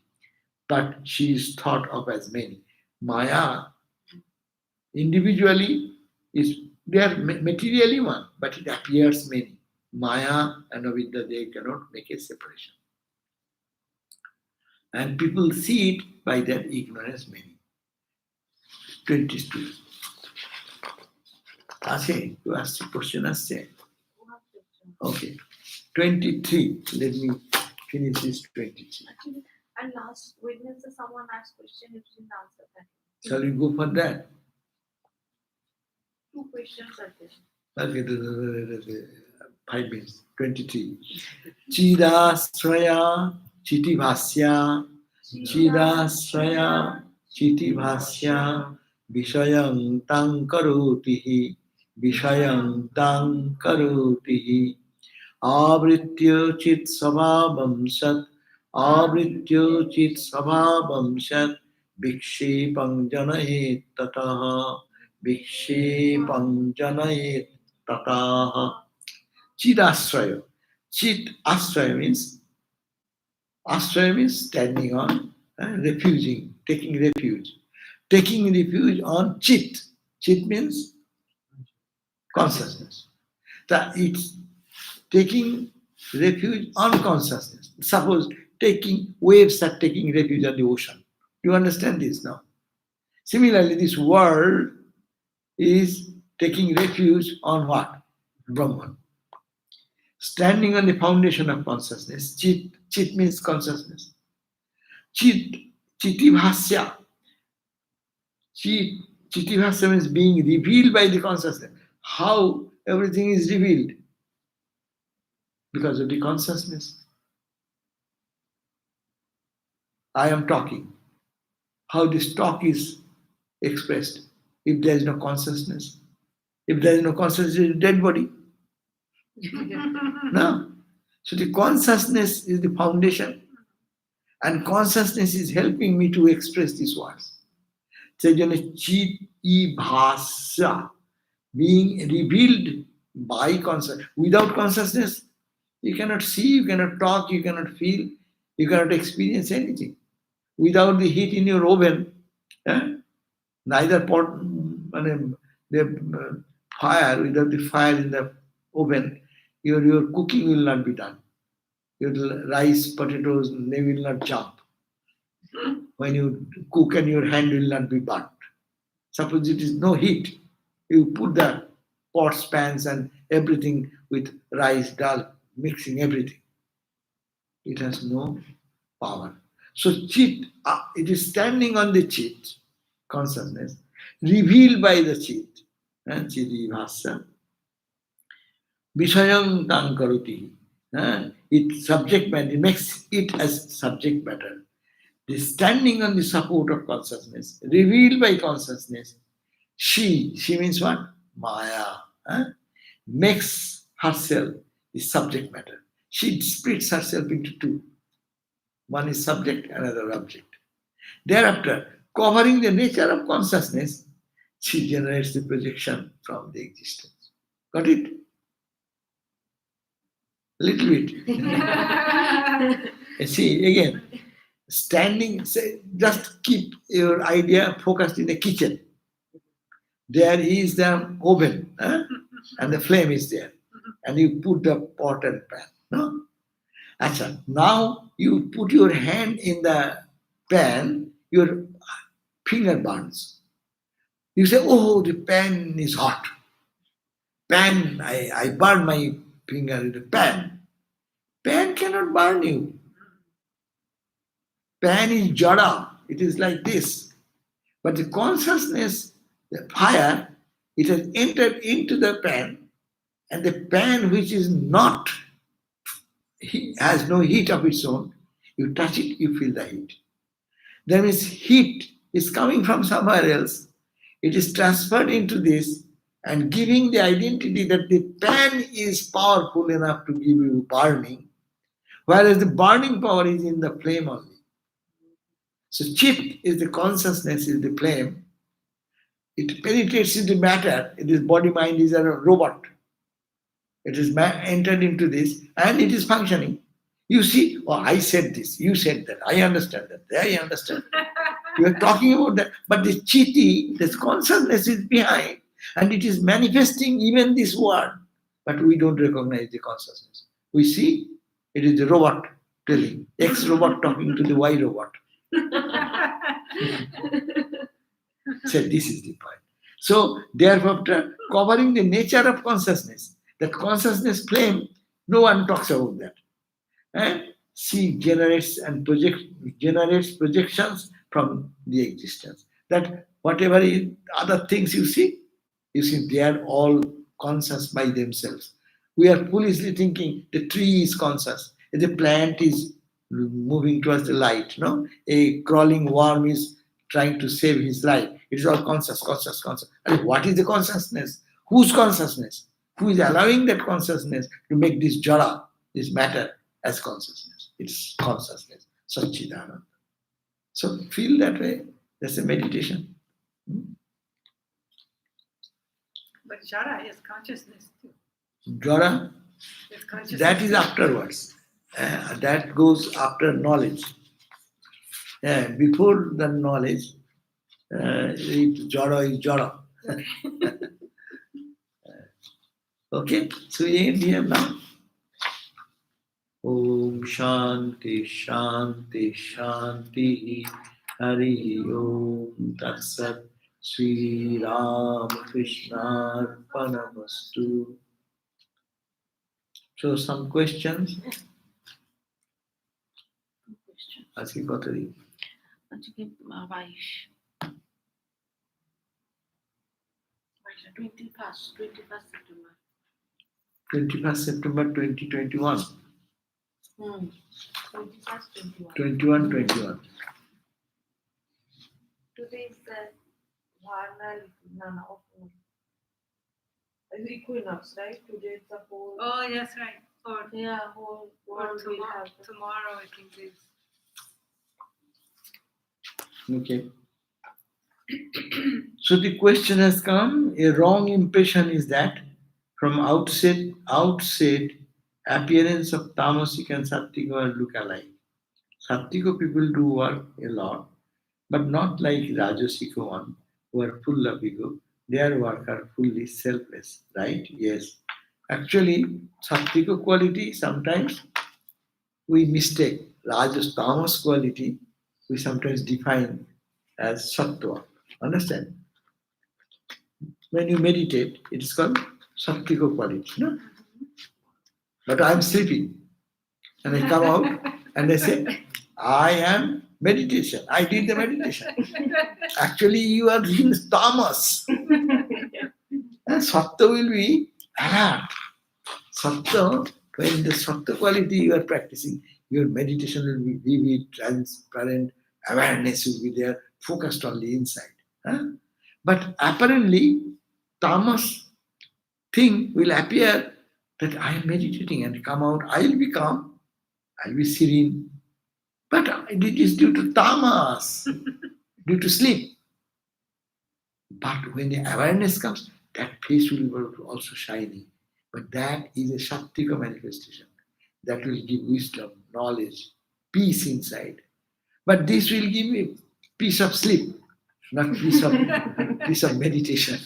But she is thought of as many. Maya individually is, they are materially one, but it appears many. Maya and Avidya, they cannot make a separation. And people see it by their ignorance many. 22. আছে to ask the question আসছে okay 23 let me finish this 23 Actually, and last Wednesday someone asked question, you didn't answer that. shall we go for that 2 questions are there. okay 5 minutes 23 chidasraya chitibhasya chidasraya chitibhasya vishayam tang karotihi vishayam tang karotihi avritya chit sabhavam sat avritya chit sabhavam sat vikshepam janayet tataha vikshepam janayet tataha chidasraya. Chit asraya means standing on, refuging, taking refuge. Taking refuge on chit. Chit means consciousness. That it's taking refuge on consciousness. Suppose waves are taking refuge on the ocean. You understand this now? Similarly, this world is taking refuge on what? Brahman. Standing on the foundation of consciousness. Chit means consciousness. Chitibhasya. Chitibhasya means being revealed by the consciousness. How everything is revealed? Because of the consciousness. I am talking. How this talk is expressed? If there is no consciousness. If there is no consciousness, it is a dead body. No. So the consciousness is the foundation. And consciousness is helping me to express these words. So chit-i-bhasya, being revealed by consciousness. Without consciousness, you cannot see, you cannot talk, you cannot feel, you cannot experience anything. Without the heat in your oven, neither the fire, without the fire in the oven, your cooking will not be done. Your rice, potatoes, they will not jump. When you cook and your hand will not be burnt. Suppose it is no heat, you put the pots, pans and everything with rice, dal, mixing everything. It has no power. So chit, it is standing on the chit, consciousness, revealed by the chit. Chidibhasya. Vishayam tang karoti. It subject matter, it makes it as subject matter. The standing on the support of consciousness, revealed by consciousness, she means what? Maya, makes herself the subject matter. She splits herself into two. One is subject, another object. Thereafter, covering the nature of consciousness, she generates the projection from the existence. Got it? Little bit. See, again, standing, say, just keep your idea focused in the kitchen. There is the oven, and the flame is there. And you put the pot and pan. No? Acha, now you put your hand in the pan, your finger burns. You say, oh, the pan is hot. Pan, I burn my finger in the pan. Pan cannot burn you. Pan is jada. It is like this. But the consciousness, the fire, it has entered into the pan, and the pan which is not, has no heat of its own, you touch it, you feel the heat. That means heat is coming from somewhere else. It is transferred into this and giving the identity that the pan is powerful enough to give you burning, whereas the burning power is in the flame only. So chit is the consciousness, is the flame. It penetrates into matter. This body mind is a robot. It is entered into this and it is functioning. You see, oh, I said this, you said that, I understand that, I understand. You are talking about that. But the chiti, this consciousness is behind and it is manifesting even this word. But we don't recognize the consciousness. We see it is the robot telling, X robot talking to the Y robot. Said this is the point. So therefore, covering the nature of consciousness, that consciousness flame, no one talks about that. And she generates projections from the existence. That whatever is, other things you see they are all conscious by themselves. We are foolishly thinking the tree is conscious, the plant is moving towards the light. No, a crawling worm is trying to save his life. It is all conscious. And what is the consciousness? Whose consciousness? Who is allowing that consciousness to make this jara, this matter, as consciousness? It's consciousness, Satchidananda. So feel that way. That's a meditation. But Jara is consciousness too. Jara, It's consciousness. that is afterwards. That goes after knowledge. Before the knowledge, Jara is Jara. Okay, so we end here now. Om Shanti Shanti Shanti Hari Om Tat Sat Sri Ram Krishna Arpanamastu. So some questions? আজকে কত তারিখ? আজকে 21st September. 21st September 2021. 21st, 21. Today is the vernal, equinox, right? Today is the whole. Oh, yes, right. Or, Yeah, whole or world will have. tomorrow, I think is. Okay. So the question has come. A wrong impression is that from outset, appearance of tamasic and sattvika look alike. Sattvika people do work a lot, but not like rajasika one who are full of ego. Their work are fully selfless, right? Yes. Actually, sattvika quality sometimes we mistake. Rajas tamas quality we sometimes define as sattva. Understand? When you meditate, it is called sattvika quality. No? But I am sleeping. And I come out and I say, I am meditation. I did the meditation. Actually, you are in tamas. And sattva will be alert. Sattva, when the sattva quality you are practicing, your meditation will be vivid, transparent, awareness will be there, focused on the inside. But apparently, tamas thing will appear that I am meditating and come out, I will be calm, I will be serene. But it is due to tamas, due to sleep. But when the awareness comes, that face will be also shining. But that is a Shaktika manifestation. That will give wisdom, knowledge, peace inside. But this will give you peace of sleep, not peace of meditation.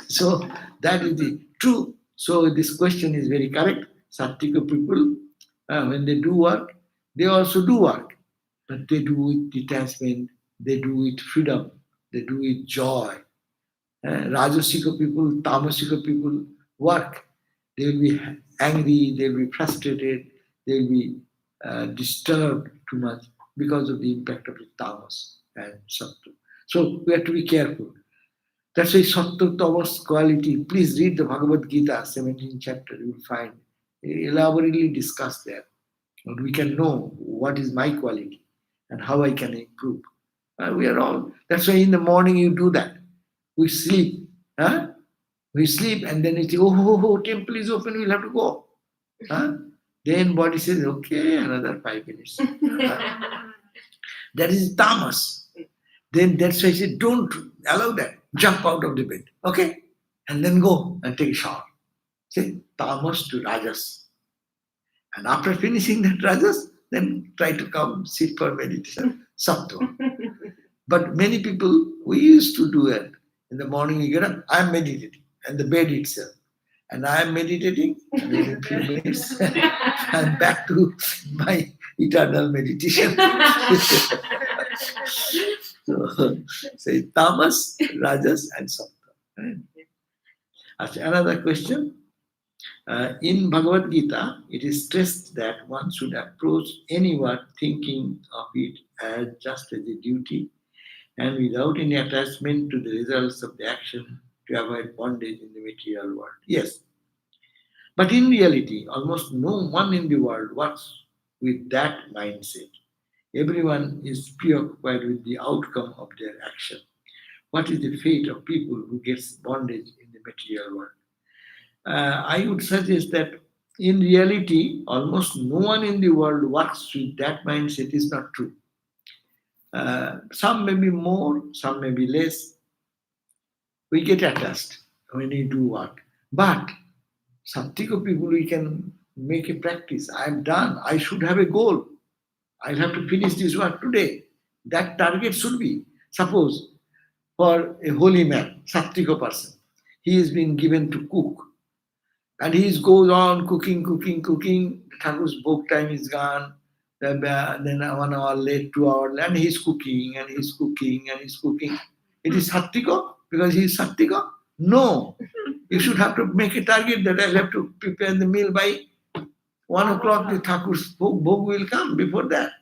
So that is the true. So this question is very correct. Sattvika people, when they do work, they also do work, but they do with detachment, they do with freedom, they do with joy. Rajasika people, Tamasika people work. They will be angry, they will be frustrated, they will be disturbed too much because of the impact of the tamas and sattva. So we have to be careful. That's why sattva tamas quality. Please read the Bhagavad Gita, 17th chapter. You will find elaborately discussed there. And we can know what is my quality and how I can improve. We are all. That's why in the morning you do that. We sleep. Huh? We sleep and then we say, oh, temple is open, we'll have to go. Huh? Then body says, okay, another 5 minutes. That is tamas. Then that's why I said, don't allow that. Jump out of the bed. Okay? And then go and take a shower. Say tamas to rajas. And after finishing that rajas, then try to come sit for meditation. Sattva. But many people, we used to do it. In the morning you get up, I am meditating. And the bed itself. And I am meditating, and in a few minutes, I'm back to my eternal meditation. So, say tamas, rajas, and sattva. Right? Another question. In Bhagavad Gita, it is stressed that one should approach any work thinking of it as just as a duty and without any attachment to the results of the action to avoid bondage in the material world. Yes. But in reality, almost no one in the world works with that mindset. Everyone is preoccupied with the outcome of their action. What is the fate of people who gets bondage in the material world? I would suggest that in reality, almost no one in the world works with that mindset is not true. Some may be more, some may be less. We get attached when we do work. But Sattvika people, we can make a practice. I'm done. I should have a goal. I'll have to finish this work today. That target should be. Suppose for a holy man, Sattvika person, he has been given to cook. And he goes on cooking. The Thakur's book time is gone. Then 1 hour late, 2 hours, and he's cooking. It is Sattvika because he is Sattvika? No. You should have to make a target that I'll have to prepare the meal by 1 o'clock. The Thakur's book will come before that.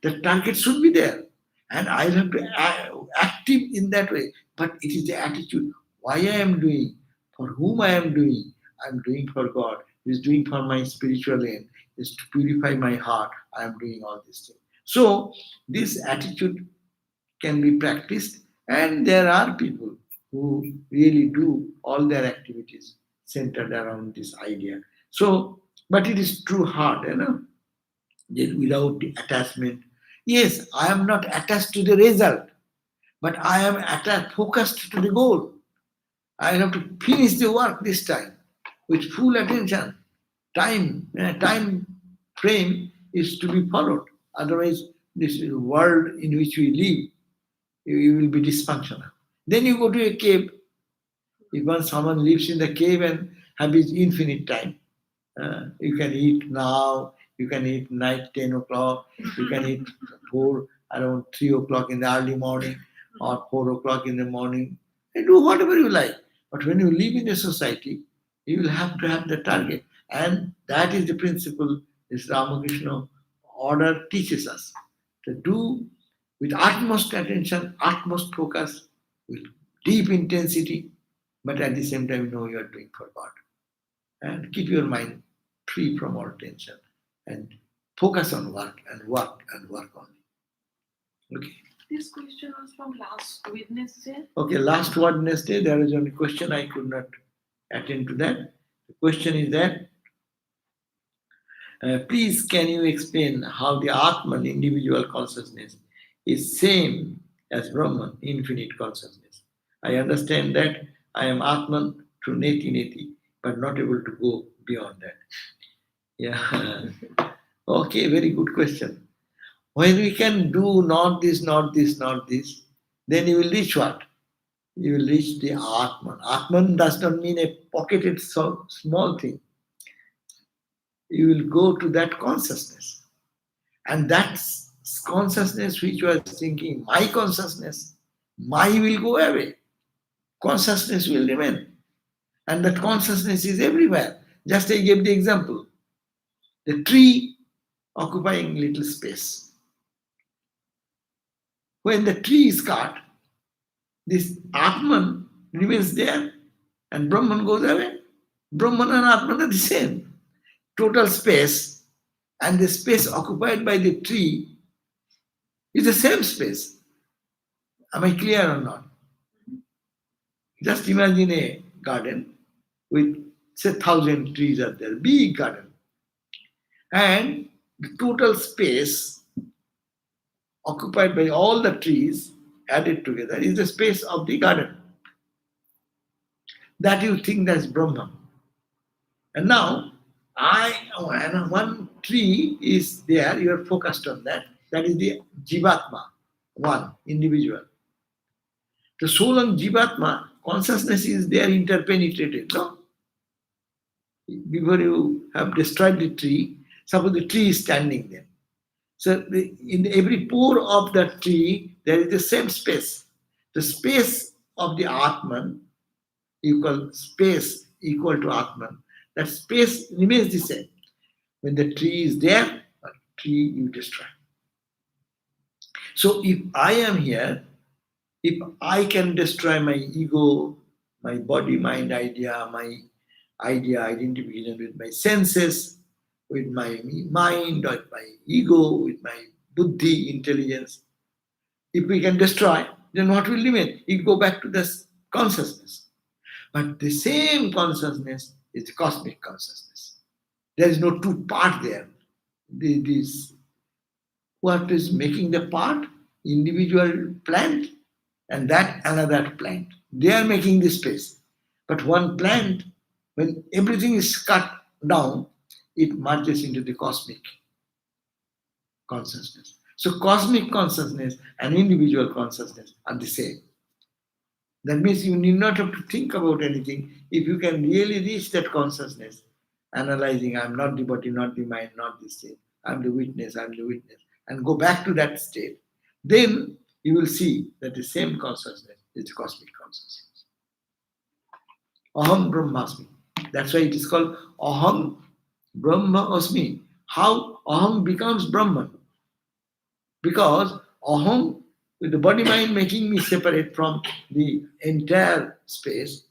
The target should be there. And I'll have to active in that way. But it is the attitude. Why I am doing, for whom I am doing. I'm doing for God. He is doing for my spiritual end. Is to purify my heart. I am doing all these things. So this attitude can be practiced, and there are people who really do all their activities centered around this idea. So, but it is too hard, that without the attachment. Yes, I am not attached to the result, but I am focused to the goal. I have to finish the work this time with full attention. Time frame is to be followed. Otherwise, this world in which we live, you will be dysfunctional. Then you go to a cave. If someone lives in the cave and have his infinite time, you can eat now, you can eat night 10 o'clock, you can eat around 3 o'clock in the early morning or 4 o'clock in the morning. And do whatever you like. But when you live in a society, you will have to have the target. And that is the principle this Ramakrishna order teaches us. To do with utmost attention, utmost focus, with deep intensity, but at the same time know you are doing for God. And keep your mind free from all tension and focus on work and work and work only. Okay. This question was from last Wednesday. Okay, last Wednesday, there is only question I could not attend to that. The question is that, please can you explain how the Atman, individual consciousness, is same as Brahman, infinite consciousness? I understand that I am Atman through Neti Neti, but not able to go beyond that. Yeah. Okay, very good question. When we can do not this, not this, not this, then you will reach what? You will reach the Atman. Atman does not mean a pocketed small thing. You will go to that consciousness. And that consciousness which was thinking, my consciousness, my will go away. Consciousness will remain. And that consciousness is everywhere. Just I gave the example. The tree occupying little space. When the tree is cut, this Atman remains there and Brahman goes away. Brahman and Atman are the same. Total space and the space occupied by the tree is the same space. Am I clear or not? Just imagine a garden with say 1,000 trees are there, big garden. And the total space occupied by all the trees added together is the space of the garden. That you think that's Brahman. And now, and one tree is there, you are focused on that. That is the Jivatma, one individual. The soul and Jivatma, consciousness is there interpenetrated. No? Before you have destroyed the tree, suppose the tree is standing there. So in every pore of that tree, there is the same space. The space of the Atman equal to Atman. That space remains the same. When the tree is there, a tree you destroy. So if I am here, if I can destroy my ego, my body, mind, idea, my idea, identification with my senses, with my mind, with my ego, with my buddhi, intelligence, if we can destroy, then what will remain? It go back to this consciousness. But the same consciousness is the cosmic consciousness. There is no two part there. This what is making the part? Individual plant and that another plant. They are making the space. But one plant, when everything is cut down, it merges into the cosmic consciousness. So cosmic consciousness and individual consciousness are the same. That means you need not have to think about anything. If you can really reach that consciousness, analyzing, I'm not the body, not the mind, not this thing, I'm the witness, and go back to that state, then you will see that the same consciousness is the cosmic consciousness. Aham Brahmasmi. That's why it is called Aham Brahmasmi. How Aham becomes Brahman? Because Aham, with the body mind making me separate from the entire space,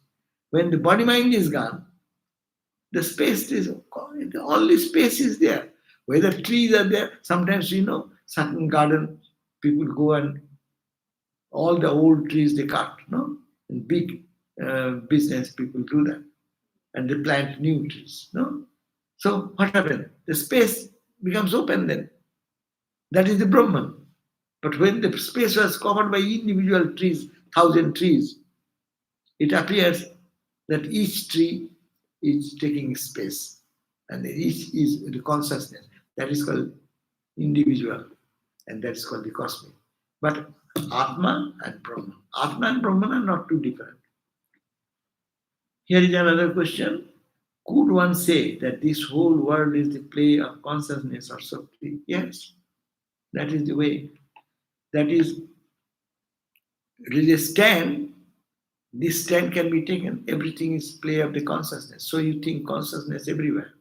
when the body mind is gone, the space is, the only space is there. Whether trees are there, sometimes certain garden, people go and all the old trees they cut, no? In big business, people do that. And they plant new trees, no? So what happened? The space becomes open then. That is the Brahman. But when the space was covered by individual trees, 1,000 trees, it appears that each tree is taking space. And each is the consciousness. That is called individual. And that is called the cosmic. But Atma and Brahman. Atma and Brahman are not too different. Here is another question. Could one say that this whole world is the play of consciousness or Shakti? Yes. That is the way. That is, it is a stand. This stand can be taken. Everything is play of the consciousness. So you think consciousness everywhere.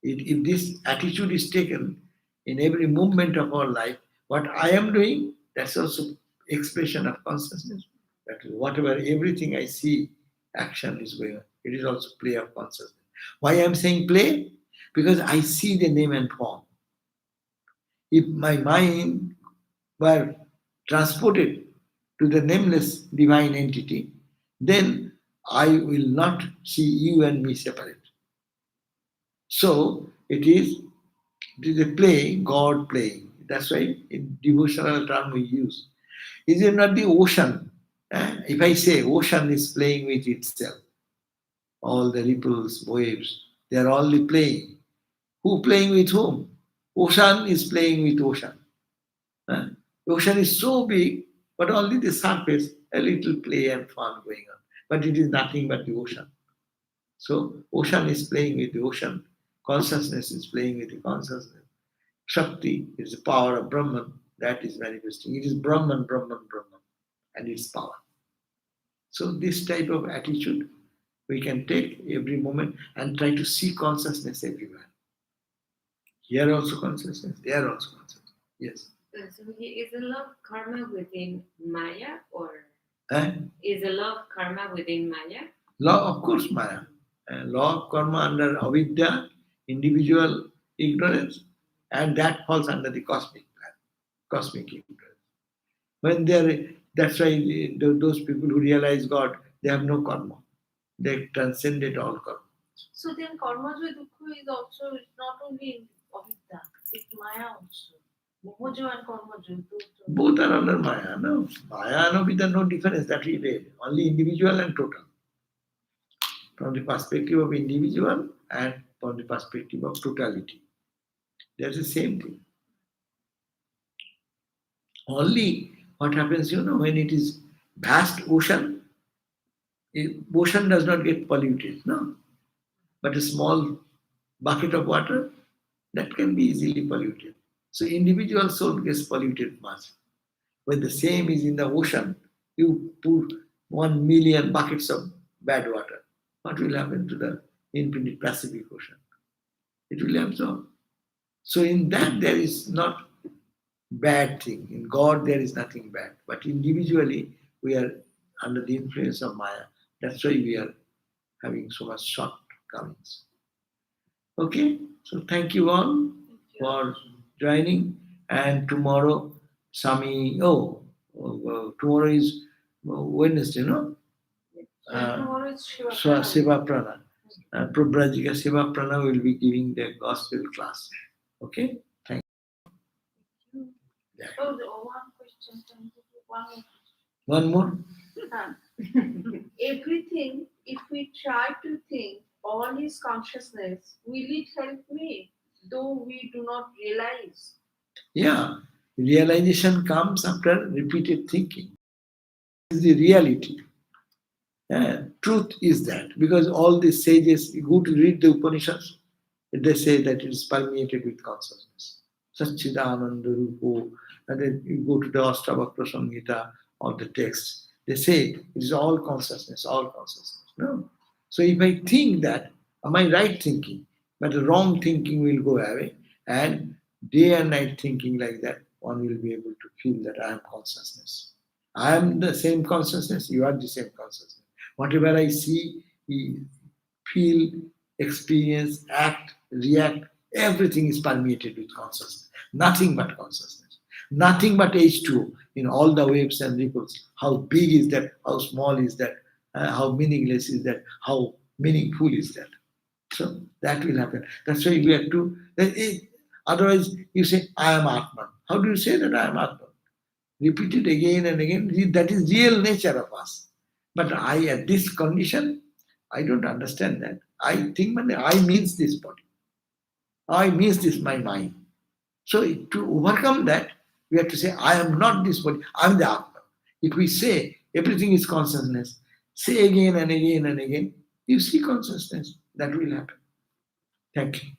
If this attitude is taken in every movement of our life, what I am doing, that's also expression of consciousness. That is, whatever, everything I see, action is going on. It is also play of consciousness. Why I am saying play? Because I see the name and form. If my mind were transported to the nameless divine entity, then I will not see you and me separate. So it is a play, God playing. That's why in devotional term we use. Is it not the ocean? If I say ocean is playing with itself, all the ripples, waves, they are only playing. Who playing with whom? Ocean is playing with ocean. Huh? Ocean is so big, but only the surface, a little play and fun going on. But it is nothing but the ocean. So ocean is playing with the ocean. Consciousness is playing with the consciousness. Shakti is the power of Brahman that is manifesting. It is Brahman, Brahman, Brahman, and its power. So this type of attitude we can take every moment and try to see consciousness everywhere. Here also consciousness, there also consciousness. Yes. So is the love karma within Maya or And is the love karma within Maya? law, of course, Maya. And law of karma under avidya, individual ignorance, and that falls under the cosmic plan, cosmic ignorance. When that's why those people who realize God, they have no karma. They transcended all karma. So then karmajoy dukkha is also it's not only in avidya, it's maya also. Mohojo and karmajoy. Both are under Maya. No, Maya and avidya, no difference that we read. Only individual and total. From the perspective of individual and from the perspective of totality. That's the same thing. Only what happens, when it is vast ocean, ocean does not get polluted, no. But a small bucket of water, that can be easily polluted. So individual soul gets polluted much. When the same is in the ocean, you put 1 million buckets of bad water. What will happen to the infinite Pacific Ocean? It will absorb. So in that there is not bad thing. In God there is nothing bad. But individually we are under the influence of Maya. That's why we are having so much shortcomings. Okay, so thank you all for joining. And tomorrow, tomorrow is Wednesday, no? Tomorrow is Shiva. Shiva Prana. Prabhrajika Shiva Prana will be giving the gospel class. Okay? Thank you. Yeah. Oh, one question. One more? Everything, if we try to think all is consciousness, will it help me? Though we do not realize. Yeah. Realization comes after repeated thinking. This is the reality. Truth is that. Because all the sages, you go to read the Upanishads, they say that it is permeated with consciousness. Satchidananda Rupo. And then you go to the Ashtavakra Samhita or the text, they say it is all consciousness, all consciousness. No. So if I think that, am I right thinking? But the wrong thinking will go away. And day and night thinking like that, one will be able to feel that I am consciousness. I am the same consciousness, you are the same consciousness. Whatever I see, feel, experience, act, react, everything is permeated with consciousness. Nothing but consciousness. Nothing but H2O in all the waves and ripples. How big is that? How small is that? How meaningless is that? How meaningful is that? So that will happen. That's why we have to. Otherwise, you say, I am Atman. How do you say that I am Atman? Repeat it again and again. That is real nature of us. But I, at this condition, I don't understand that. I think I means this body. I means this my mind. So to overcome that, we have to say, I am not this body, I am the Atman. If we say everything is consciousness, say again and again and again, you see consciousness. That will happen. Thank you.